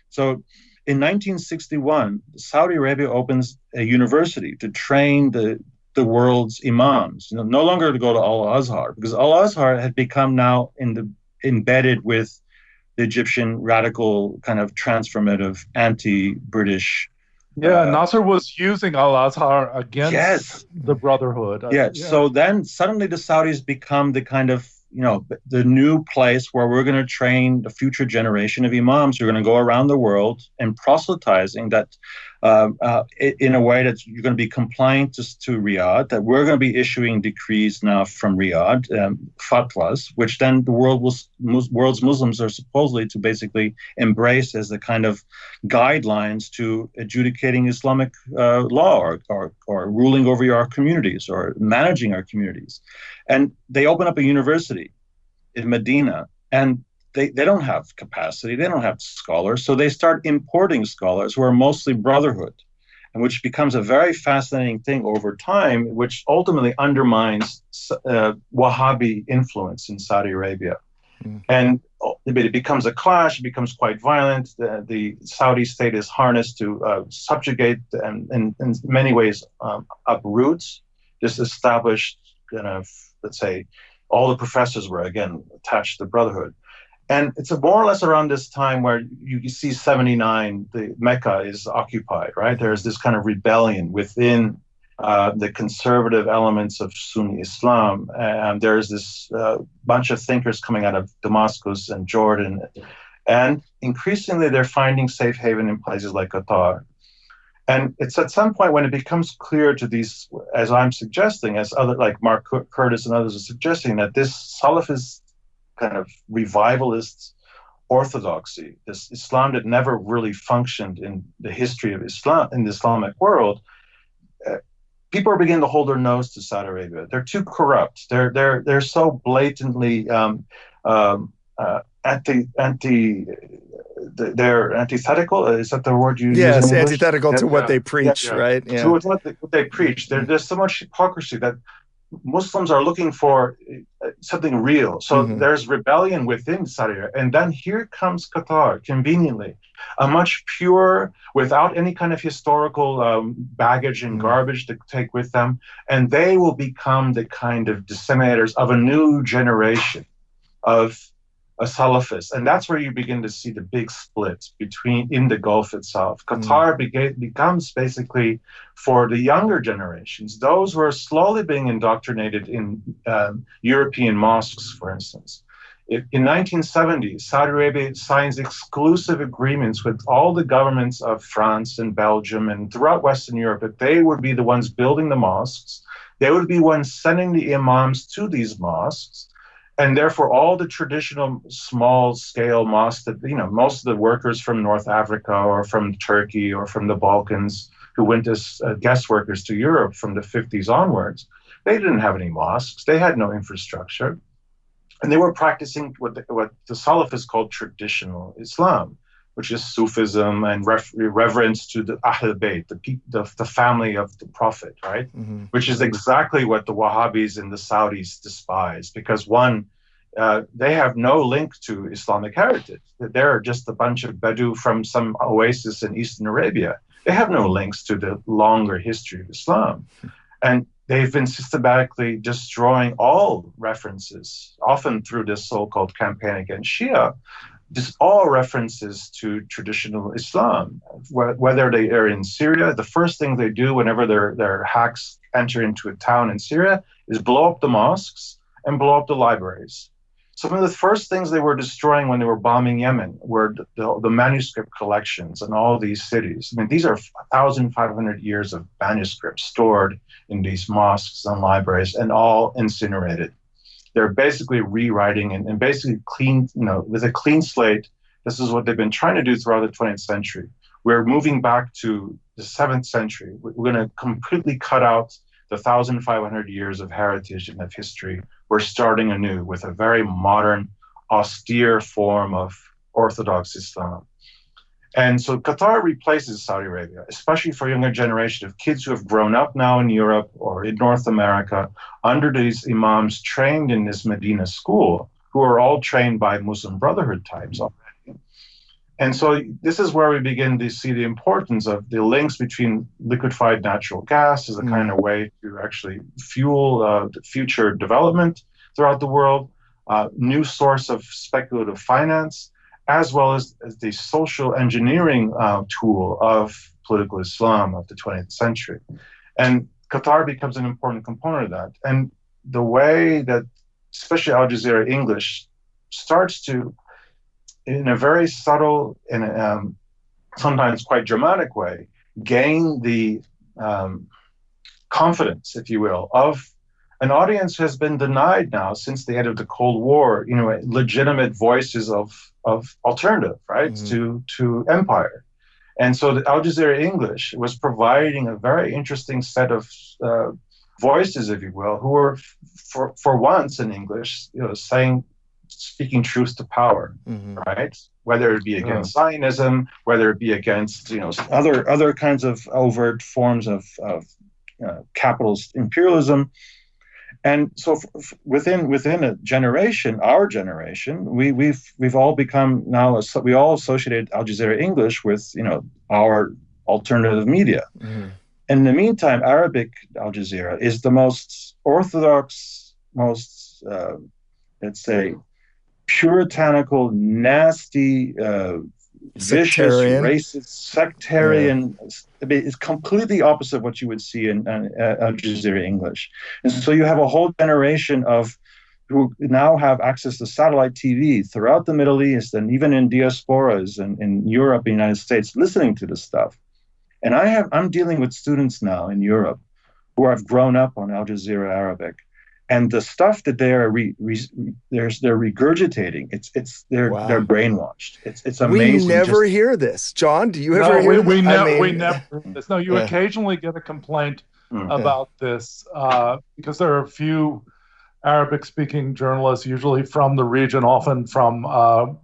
So in 1961, Saudi Arabia opens a university to train the world's imams, no longer to go to Al-Azhar, because Al-Azhar had become now embedded with the Egyptian radical kind of transformative anti-British Yeah, Nasser was using Al-Azhar against Yes. the Brotherhood. Yeah. So then suddenly the Saudis become the kind of, the new place where we're going to train the future generation of imams who are going to go around the world and proselytizing that in a way that you're going to be compliant to Riyadh, that we're going to be issuing decrees now from Riyadh, fatwas, which then the world's Muslims are supposedly to basically embrace as the kind of guidelines to adjudicating Islamic law or ruling over our communities or managing our communities. And they open up a university in Medina, and they don't have capacity, they don't have scholars, so they start importing scholars who are mostly Brotherhood, and which becomes a very fascinating thing over time, which ultimately undermines Wahhabi influence in Saudi Arabia. And it becomes a clash, it becomes quite violent. The Saudi state is harnessed to subjugate and in many ways uproots this established kind of, let's say, all the professors were again attached to the Brotherhood. And it's more or less around this time where you see 79, the Mecca is occupied, right? There's this kind of rebellion within the conservative elements of Sunni Islam. And there's this bunch of thinkers coming out of Damascus and Jordan. And increasingly, they're finding safe haven in places like Qatar. And it's at some point when it becomes clear to these, as I'm suggesting, as other like Mark Curtis and others are suggesting, that this Salafist kind of revivalist orthodoxy, this Islam that never really functioned in the history of Islam, in the Islamic world, people are beginning to hold their nose to Saudi Arabia. They're too corrupt. They're so blatantly they're antithetical. Is that the word you use? Yes, antithetical to what they preach, right? Yeah. To what they preach. There's so much hypocrisy that Muslims are looking for something real. So there's rebellion within Saudi Arabia. And then here comes Qatar, conveniently, a much pure, without any kind of historical baggage and garbage to take with them. And they will become the kind of disseminators of a new generation of a Salafist. And that's where you begin to see the big split in the Gulf itself. Qatar becomes basically, for the younger generations, those who are slowly being indoctrinated in European mosques, for instance. In 1970, Saudi Arabia signs exclusive agreements with all the governments of France and Belgium and throughout Western Europe that they would be the ones building the mosques. They would be ones sending the imams to these mosques. And therefore, all the traditional small-scale mosques that, most of the workers from North Africa or from Turkey or from the Balkans who went as guest workers to Europe from the 50s onwards, they didn't have any mosques. They had no infrastructure. And they were practicing what the Salafists called traditional Islam, which is Sufism and reverence to the Ahl Bayt, the family of the Prophet, right? Which is exactly what the Wahhabis and the Saudis despise, because one, they have no link to Islamic heritage. They're just a bunch of Bedou from some oasis in Eastern Arabia. They have no links to the longer history of Islam. And they've been systematically destroying all references, often through this so-called campaign against Shia, just all references to traditional Islam, whether they are in Syria. The first thing they do whenever their hacks enter into a town in Syria is blow up the mosques and blow up the libraries. Some of the first things they were destroying when they were bombing Yemen were the manuscript collections in all these cities. I mean, these are 1,500 years of manuscripts stored in these mosques and libraries and all incinerated. They're basically rewriting and basically clean, with a clean slate. This is what they've been trying to do throughout the 20th century. We're moving back to the 7th century. We're going to completely cut out the 1,500 years of heritage and of history. We're starting anew with a very modern, austere form of Orthodox Islam. And so Qatar replaces Saudi Arabia, especially for a younger generation of kids who have grown up now in Europe or in North America under these imams trained in this Medina school, who are all trained by Muslim Brotherhood types already. And so this is where we begin to see the importance of the links between liquefied natural gas as a kind of way to actually fuel the future development throughout the world, new source of speculative finance, as well as the social engineering tool of political Islam of the 20th century. And Qatar becomes an important component of that. And the way that, especially Al Jazeera English, starts to, in a very subtle and sometimes quite dramatic way, gain the confidence, if you will, of an audience who has been denied now since the end of the Cold War, legitimate voices of alternative, right, to empire. And so the Al Jazeera English was providing a very interesting set of voices, if you will, who were, for once in English, speaking truth to power, right? Whether it be against Zionism, whether it be against other kinds of overt forms of capitalist imperialism. And so within a generation, our generation, we've all become now, we all associated Al Jazeera English with our alternative media. In the meantime, Arabic Al Jazeera is the most orthodox, most let's say puritanical, nasty, vicious, racist, sectarian. I mean, it's completely opposite of what you would see in Al Jazeera English. And so you have a whole generation who now have access to satellite TV throughout the Middle East and even in diasporas and in Europe and the United States listening to this stuff. And I'm dealing with students now in Europe who have grown up on Al Jazeera Arabic. And the stuff that they're regurgitating, they're brainwashed. It's amazing. We never hear this, John. Do you ever hear? We never hear this. No, you occasionally get a complaint about this because there are a few Arabic-speaking journalists, usually from the region, often from a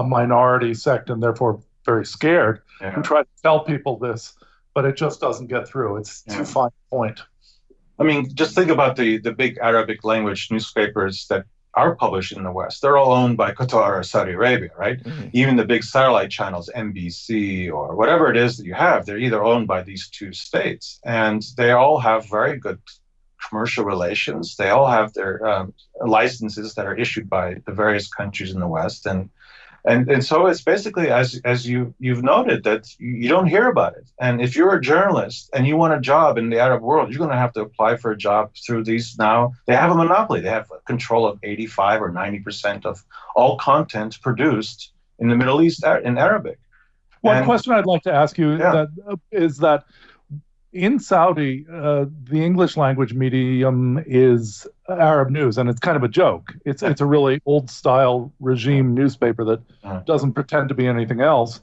minority sect, and therefore very scared, who try to tell people this, but it just doesn't get through. It's too fine a point. I mean, just think about the big Arabic language newspapers that are published in the West. They're all owned by Qatar or Saudi Arabia, right? Even the big satellite channels, NBC or whatever it is that you have, they're either owned by these two states. And they all have very good commercial relations. They all have their licenses that are issued by the various countries in the West. And so it's basically, as you've noted, that you don't hear about it. And if you're a journalist and you want a job in the Arab world, you're going to have to apply for a job through these now. They have a monopoly. They have control of 85 or 90% of all content produced in the Middle East in Arabic. One question I'd like to ask you is that in Saudi, the English language medium is Arab news, and it's kind of a joke. It's a really old-style regime newspaper that doesn't pretend to be anything else.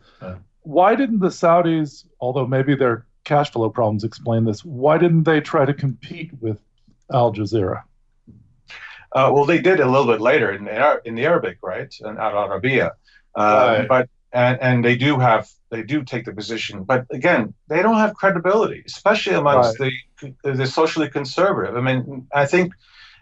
Why didn't the Saudis, although maybe their cash flow problems explain this, why didn't they try to compete with Al Jazeera? Well, they did a little bit later in the Arabic, right, and Al Arabiya, but they do take the position, but again, they don't have credibility, especially amongst the socially conservative. I think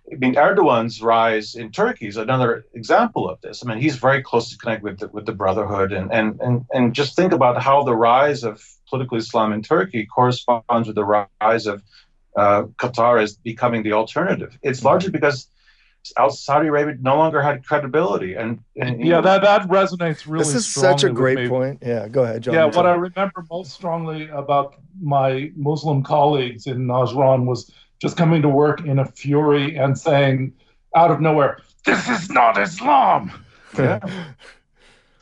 Erdogan's rise in Turkey is another example of this. He's very closely connected with the Brotherhood, and just think about how the rise of political Islam in Turkey corresponds with the rise of Qatar as becoming the alternative. It's largely because Saudi Arabia no longer had credibility, and that resonates really. This is such a great point. Yeah, go ahead, John. Yeah, what I remember most strongly about my Muslim colleagues in Najran was just coming to work in a fury and saying, out of nowhere, "This is not Islam."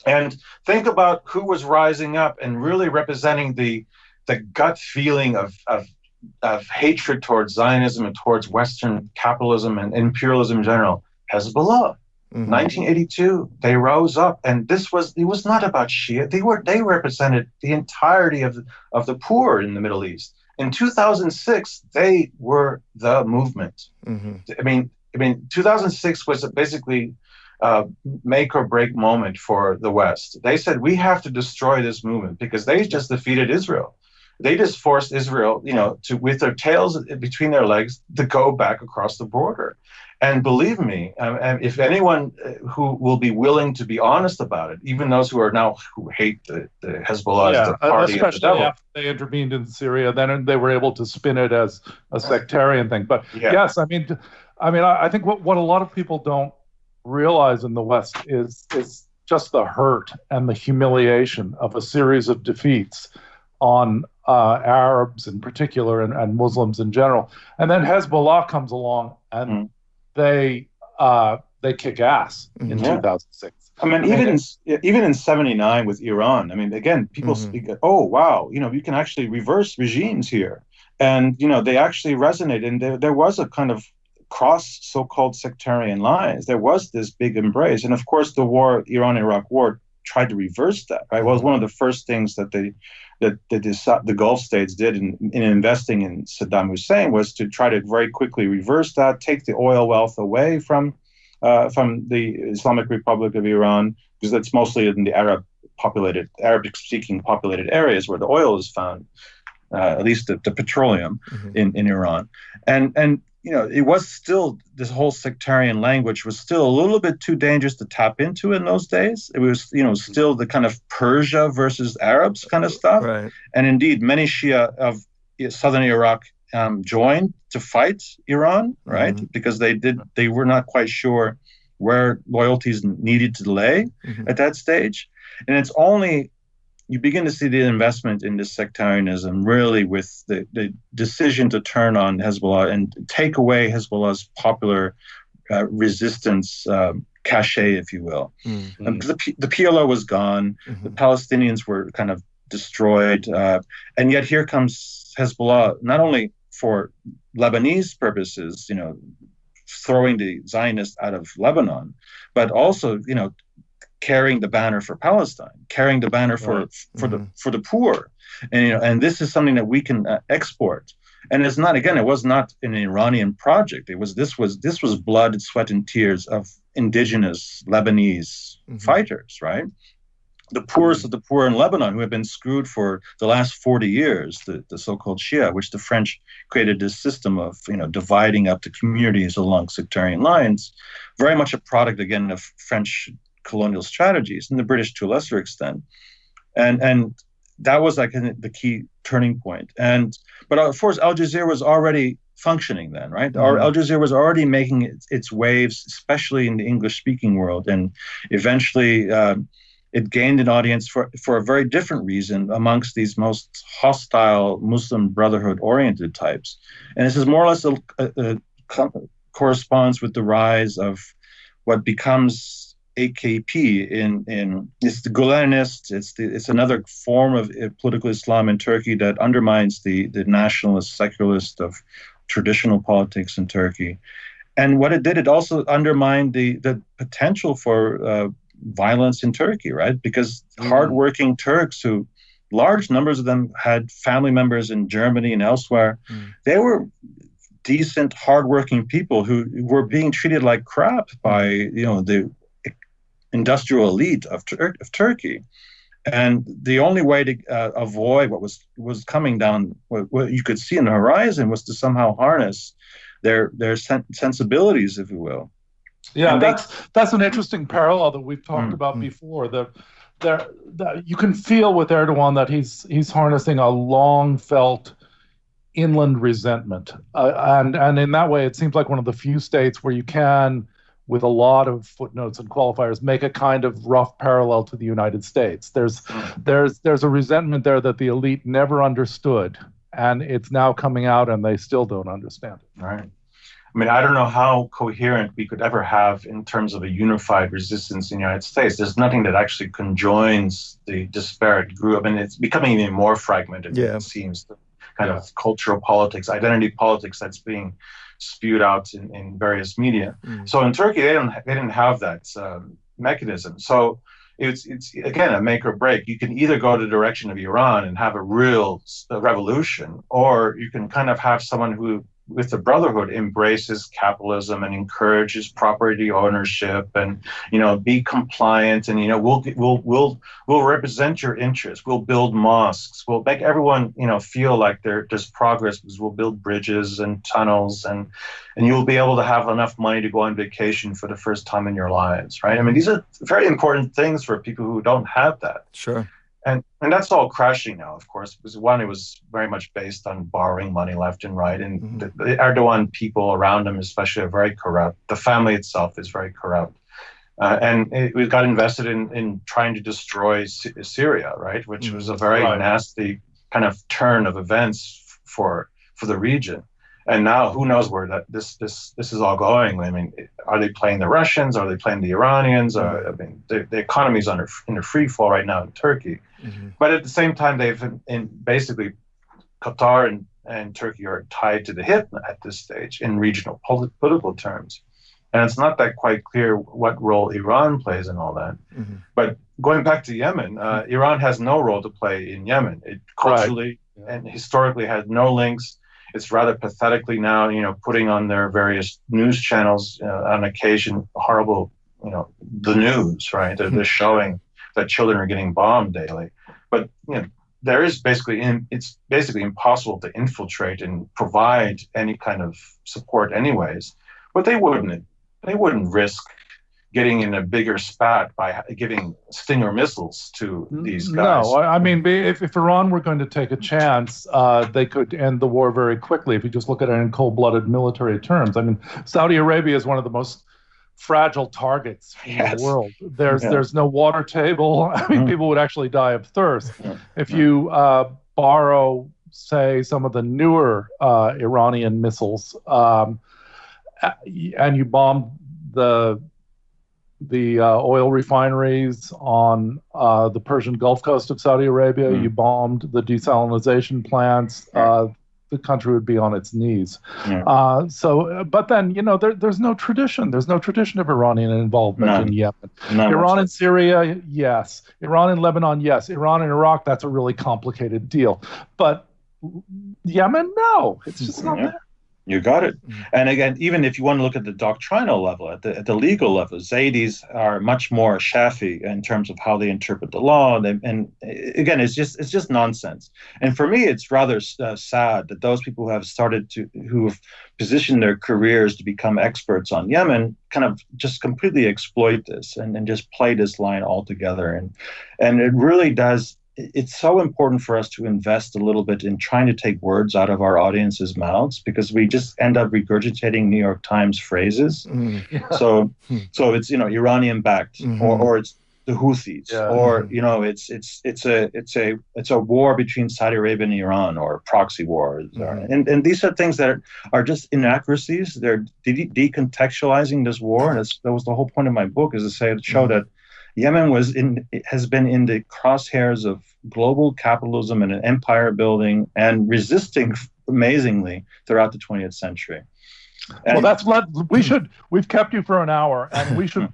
And think about who was rising up and really representing the gut feeling of hatred towards Zionism and towards Western capitalism and imperialism in general. Hezbollah, 1982, they rose up, and it was not about Shia. They represented the entirety of the poor in the Middle East. In 2006, they were the movement. 2006 was basically make or break moment for the West. They said, we have to destroy this movement because they just defeated Israel. They just forced Israel, to, with their tails between their legs, to go back across the border. And believe me, if anyone who will be willing to be honest about it, even those who hate the Hezbollah as the party of the devil. After they intervened in Syria, then they were able to spin it as a sectarian thing. But yes, I think what a lot of people don't realize in the West is just the hurt and the humiliation of a series of defeats on Arabs in particular and Muslims in general. And then Hezbollah comes along and they kick ass in 2006. I mean, even in '79 with Iran, I mean, again, people speak, oh, wow, you can actually reverse regimes here. And, they actually resonate. And there was a kind of cross so-called sectarian lines. There was this big embrace. And of course, the Iran-Iraq war tried to reverse that, right? Well, it was one of the first things that the Gulf states did in investing in Saddam Hussein was to try to very quickly reverse that, take the oil wealth away from the Islamic Republic of Iran, because that's mostly in the Arabic-speaking populated areas where the oil is found, at least the petroleum in Iran. And it was still, this whole sectarian language was still a little bit too dangerous to tap into in those days. It was, still the kind of Persia versus Arabs kind of stuff. Right. And indeed, many Shia of southern Iraq joined to fight Iran, right? Because they were not quite sure where loyalties needed to lay at that stage. And it's only, you begin to see the investment in this sectarianism really with the decision to turn on Hezbollah and take away Hezbollah's popular resistance cachet, if you will. The PLO was gone. The Palestinians were kind of destroyed. And yet here comes Hezbollah, not only for Lebanese purposes, throwing the Zionists out of Lebanon, but also, carrying the banner for Palestine, carrying the banner for the poor, and this is something that we can export. And it's not, again, it was not an Iranian project. This was blood, sweat, and tears of indigenous Lebanese fighters, right? The poorest of the poor in Lebanon, who have been screwed for the last 40 years, the so-called Shia, which the French created this system of, dividing up the communities along sectarian lines, very much a product, again, of French colonial strategies, and the British to a lesser extent. And that was like the key turning point. But of course, Al Jazeera was already functioning then, right? Al Jazeera was already making its waves, especially in the English-speaking world, and eventually it gained an audience for a very different reason amongst these most hostile Muslim Brotherhood-oriented types. And this is more or less corresponds with the rise of what becomes AKP in it's the Gulenist. It's another form of political Islam in Turkey that undermines the nationalist, secularist of traditional politics in Turkey. And what it did, it also undermined the potential for violence in Turkey, right? Because hardworking Turks, who large numbers of them had family members in Germany and elsewhere, they were decent, hardworking people who were being treated like crap by the industrial elite of Turkey. And the only way to avoid what was coming down, what you could see in the horizon, was to somehow harness their sensibilities, if you will. Yeah, that's an interesting parallel that we've talked about before. That you can feel with Erdogan that he's harnessing a long-felt inland resentment, and in that way, it seems like one of the few states where you can, with a lot of footnotes and qualifiers, make a kind of rough parallel to the United States. There's a resentment there that the elite never understood, and it's now coming out, and they still don't understand it. Right. I mean, I don't know how coherent we could ever have in terms of a unified resistance in the United States. There's nothing that actually conjoins the disparate group. I mean, it's becoming even more fragmented, it seems, the kind of cultural politics, identity politics that's being spewed out in various media. So in Turkey, they didn't have that mechanism. So it's again a make or break. You can either go the direction of Iran and have a real revolution, or you can kind of have someone who, with the Brotherhood, embraces capitalism and encourages property ownership, and be compliant, and we'll represent your interests. We'll build mosques. We'll make everyone feel like there's progress, because we'll build bridges and tunnels, and you'll be able to have enough money to go on vacation for the first time in your lives, right? I mean, these are very important things for people who don't have that. Sure. And that's all crashing now, of course, because one, it was very much based on borrowing money left and right. And the Erdogan people around him especially are very corrupt. The family itself is very corrupt. And we got invested in trying to destroy Syria, right, which was a very nasty kind of turn of events for the region. And now who knows where that this is all going? I mean, are they playing the Russians? Are they playing the Iranians? I mean, the economy's in a free fall right now in Turkey. Mm-hmm. But at the same time, basically Qatar and Turkey are tied to the hip at this stage in regional political terms. And it's not that quite clear what role Iran plays in all that. Mm-hmm. But going back to Yemen, Iran has no role to play in Yemen. It culturally and historically had no links. It's rather pathetically now, putting on their various news channels on occasion horrible, the news, right? They're showing that children are getting bombed daily. But, there is it's basically impossible to infiltrate and provide any kind of support anyways. But they wouldn't risk getting in a bigger spat by giving Stinger missiles to these guys. No, I mean, if Iran were going to take a chance, they could end the war very quickly if you just look at it in cold-blooded military terms. I mean, Saudi Arabia is one of the most fragile targets in the world. There's no water table. I mean, people would actually die of thirst. If you borrow, say, some of the newer Iranian missiles and you bomb the oil refineries on the Persian Gulf Coast of Saudi Arabia, you bombed the desalination plants, the country would be on its knees. But then, there's no tradition. There's no tradition of Iranian involvement in Yemen. Iran and Syria, yes. Iran and Lebanon, yes. Iran and Iraq, that's a really complicated deal. But Yemen, no. It's just not there. You got it. And again, even if you want to look at the doctrinal level, at the legal level, Zaydis are much more Shafi in terms of how they interpret the law. And again, it's just nonsense. And for me, it's rather sad that those people who have positioned their careers to become experts on Yemen kind of just completely exploit this and just play this line altogether. And it really does. It's so important for us to invest a little bit in trying to take words out of our audience's mouths, because we just end up regurgitating New York Times phrases. So it's Iranian backed, or it's the Houthis, or it's a war between Saudi Arabia and Iran, or proxy wars, and these are things that are just inaccuracies. They're decontextualizing this war, and that was the whole point of my book, is to show that Yemen has been in the crosshairs of global capitalism and empire building and resisting amazingly throughout the 20th century. And we've kept you for an hour, and we should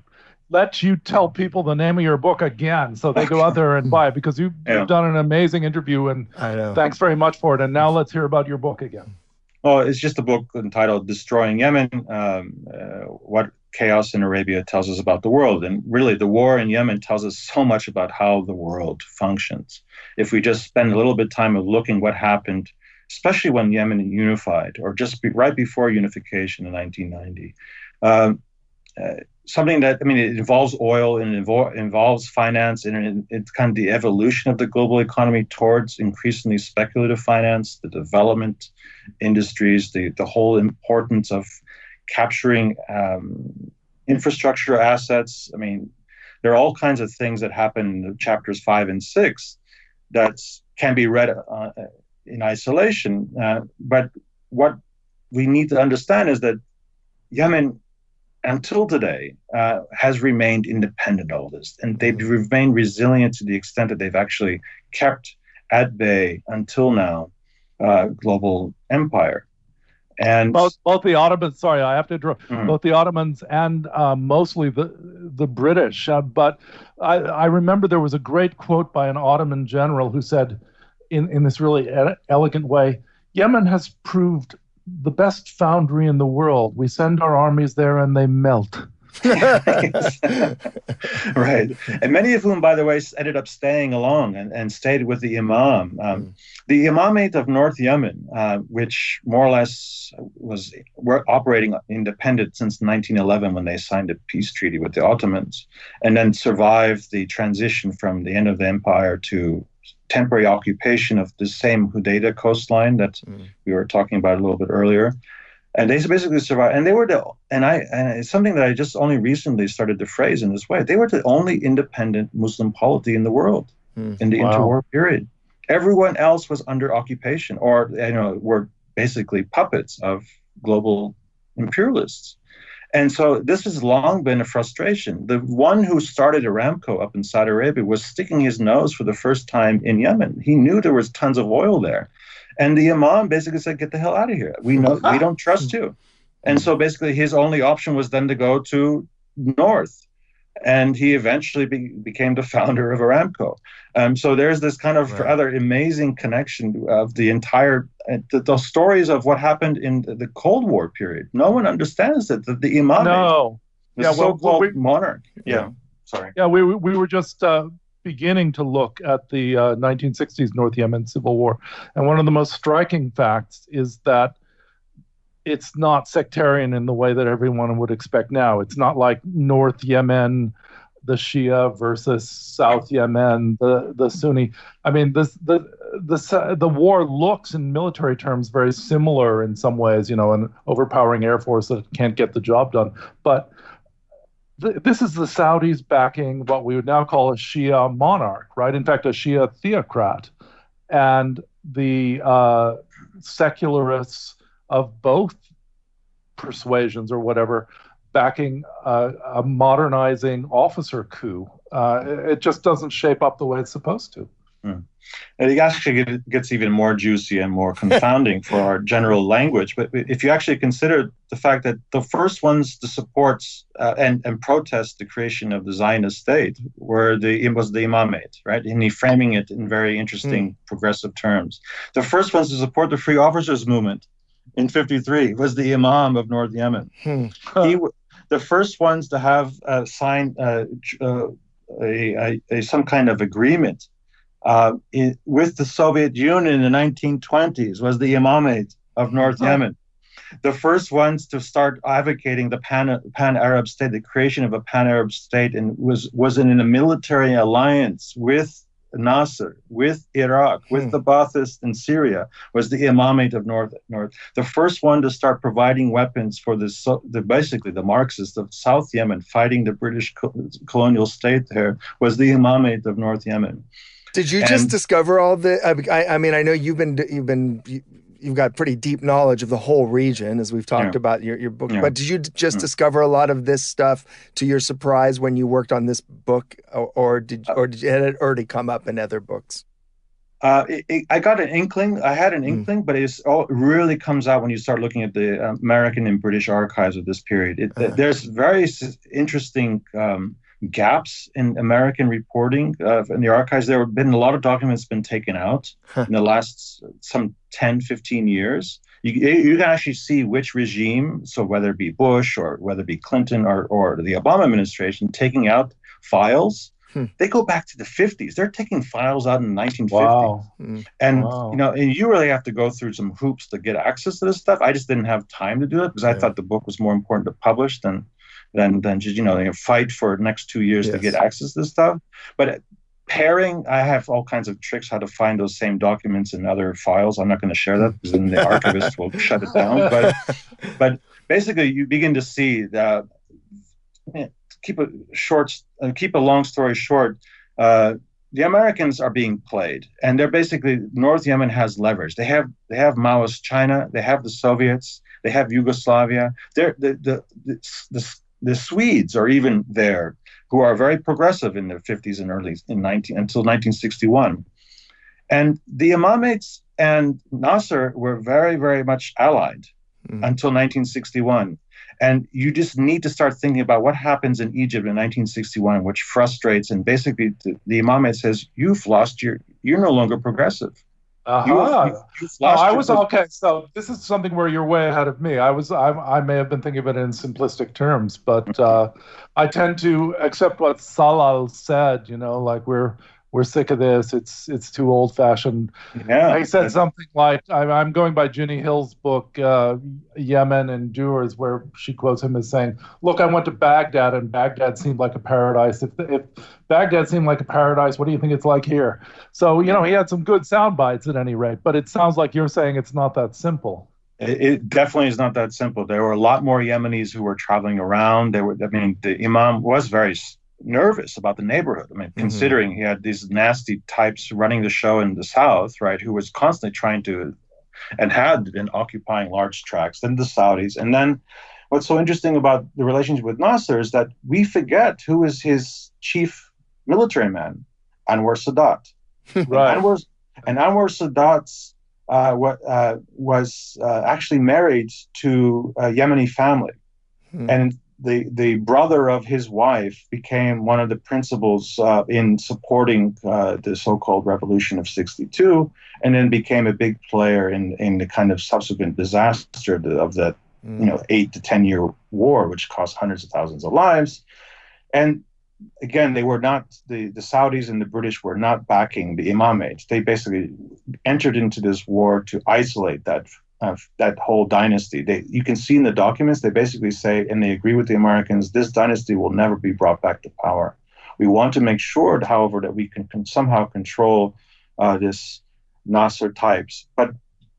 let you tell people the name of your book again so they go out there and buy it, because you've done an amazing interview, and thanks very much for it. And now let's hear about your book again. Oh, it's just a book entitled Destroying Yemen, What Chaos in Arabia Tells Us About the World. And really, the war in Yemen tells us so much about how the world functions. If we just spend a little bit of time of looking what happened, especially when Yemen unified, or just right before unification in 1990, something that, it involves oil, and it involves finance, and it's kind of the evolution of the global economy towards increasingly speculative finance, the development industries, the whole importance of capturing infrastructure assets. There are all kinds of things that happen in chapters 5 and 6 that can be read in isolation. But what we need to understand is that Yemen, until today, has remained independent of this, and they've remained resilient to the extent that they've actually kept at bay until now global empire. And both the Ottomans, sorry, I have to interrupt, both the Ottomans and mostly the British. But I remember there was a great quote by an Ottoman general who said, in this really elegant way, Yemen has proved the best foundry in the world. We send our armies there and they melt. Right. And many of whom, by the way, ended up staying along and stayed with the Imam. The Imamate of North Yemen, which more or less were operating independent since 1911 when they signed a peace treaty with the Ottomans, and then survived the transition from the end of the empire to temporary occupation of the same Hudaydah coastline that we were talking about a little bit earlier. And they basically survived. And they were and it's something that I just only recently started to phrase in this way. They were the only independent Muslim polity in the world in the interwar period. Everyone else was under occupation, or were basically puppets of global imperialists. And so this has long been a frustration. The one who started Aramco up in Saudi Arabia was sticking his nose for the first time in Yemen. He knew there was tons of oil there. And the imam basically said, get the hell out of here. We don't trust you. And so basically his only option was then to go to north. And he eventually became the founder of Aramco. So there's this kind of rather amazing connection of the entire, the stories of what happened in the Cold War period. No one understands that the imam, the so-called monarch. Sorry. Yeah, we were just beginning to look at the 1960s North Yemen Civil War. And one of the most striking facts is that it's not sectarian in the way that everyone would expect now. It's not like North Yemen, the Shia versus South Yemen, the Sunni. I mean, the war looks in military terms very similar in some ways, an overpowering air force that can't get the job done. But this is the Saudis backing what we would now call a Shia monarch, right? In fact, a Shia theocrat. And the secularists of both persuasions or whatever, backing a modernizing officer coup. It just doesn't shape up the way it's supposed to. And it actually gets even more juicy and more confounding for our general language. But if you actually consider the fact that the first ones to support and protest the creation of the Zionist state was the imamate, right? And he's framing it in very interesting progressive terms. The first ones to support the free officers movement in 1953 was the Imam of North Yemen. The first ones to have signed some kind of agreement with the Soviet Union in the 1920s was the Imamate of North Yemen. The first ones to start advocating the pan-Arab state, the creation of a pan-Arab state, and was in a military alliance with Nasser, with Iraq, with the Baathists in Syria, was the Imamate of North. The first one to start providing weapons for basically the Marxists of South Yemen fighting the British colonial state there was the Imamate of North Yemen. Did you just discover all the? I mean, I know you've got pretty deep knowledge of the whole region, as we've talked about your book. But did you just discover a lot of this stuff to your surprise when you worked on this book, or did it already come up in other books? I got an inkling. I had an inkling, but it really comes out when you start looking at the American and British archives of this period. There's very interesting gaps in American reporting in the archives. There have been a lot of documents been taken out in the last some 10, 15 years. You can actually see which regime, so whether it be Bush or whether it be Clinton or the Obama administration, taking out files. They go back to the 50s. They're taking files out in the 1950s. Wow. And and you really have to go through some hoops to get access to this stuff. I just didn't have time to do it because I thought the book was more important to publish than just fight for the next 2 years to get access to this stuff. But pairing, I have all kinds of tricks how to find those same documents in other files. I'm not going to share that because then the archivist will shut it down. But basically, you begin to see that. Keep a long story short. The Americans are being played, and they're basically North Yemen has leverage. They have Maoist China, they have the Soviets, they have Yugoslavia. The Swedes are even there, who are very progressive in their 50s and until 1961. And the Imamates and Nasser were very, very much allied until 1961. And you just need to start thinking about what happens in Egypt in 1961, which frustrates. And basically, the Imamate says, you're no longer progressive. Okay. So this is something where you're way ahead of me. I may have been thinking of it in simplistic terms, but I tend to accept what Salal said. Like we're sick of this. It's too old fashioned. Yeah. He said something like, I'm going by Ginny Hill's book, Yemen Endures, where she quotes him as saying, look, I went to Baghdad and Baghdad seemed like a paradise. If Baghdad seemed like a paradise, what do you think it's like here? So, he had some good sound bites at any rate, but it sounds like you're saying it's not that simple. It definitely is not that simple. There were a lot more Yemenis who were traveling around. The imam was very nervous about the neighborhood. I mean, considering he had these nasty types running the show in the South, right, who was constantly trying to, and had been occupying large tracts, then the Saudis. And then what's so interesting about the relationship with Nasser is that we forget who is his chief military man, Anwar Sadat. Right. And Anwar Sadat was actually married to a Yemeni family. And the brother of his wife became one of the principals in supporting the so-called Revolution of '62, and then became a big player in the kind of subsequent disaster of that 8 to 10 year war, which cost hundreds of thousands of lives. And again, they were not, the Saudis and the British were not backing the imamate. They basically entered into this war to isolate that whole dynasty. You can see in the documents, they basically say, and they agree with the Americans, this dynasty will never be brought back to power. We want to make sure, however, that we can somehow control this Nasser types. But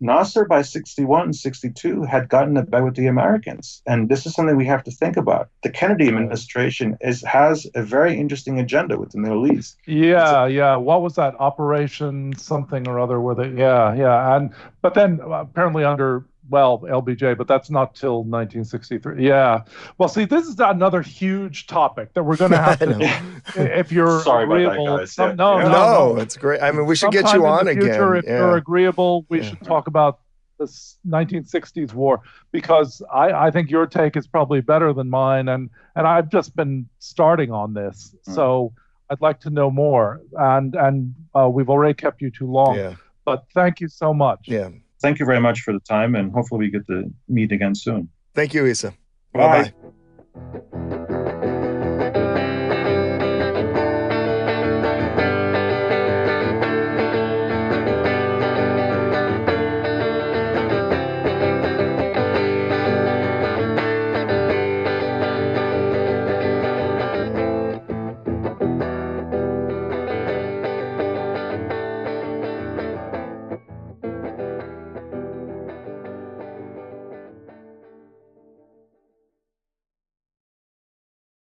Nasser, by '61, '62, had gotten a bet with the Americans. And this is something we have to think about. The Kennedy administration has a very interesting agenda with the Middle East. Yeah. What was that? Operation something or other with it? Yeah. But then apparently under, LBJ, but that's not till 1963. Yeah. Well, see, this is another huge topic that we're going to have to, if you're Sorry agreeable. about that, guys. No, it's great. I mean, we should get you on again. If you're agreeable, we should talk about this 1960s war, because I think your take is probably better than mine, and I've just been starting on this, so I'd like to know more. And we've already kept you too long, but thank you so much. Yeah. Thank you very much for the time, and hopefully we get to meet again soon. Thank you, Isa. Bye. Bye-bye.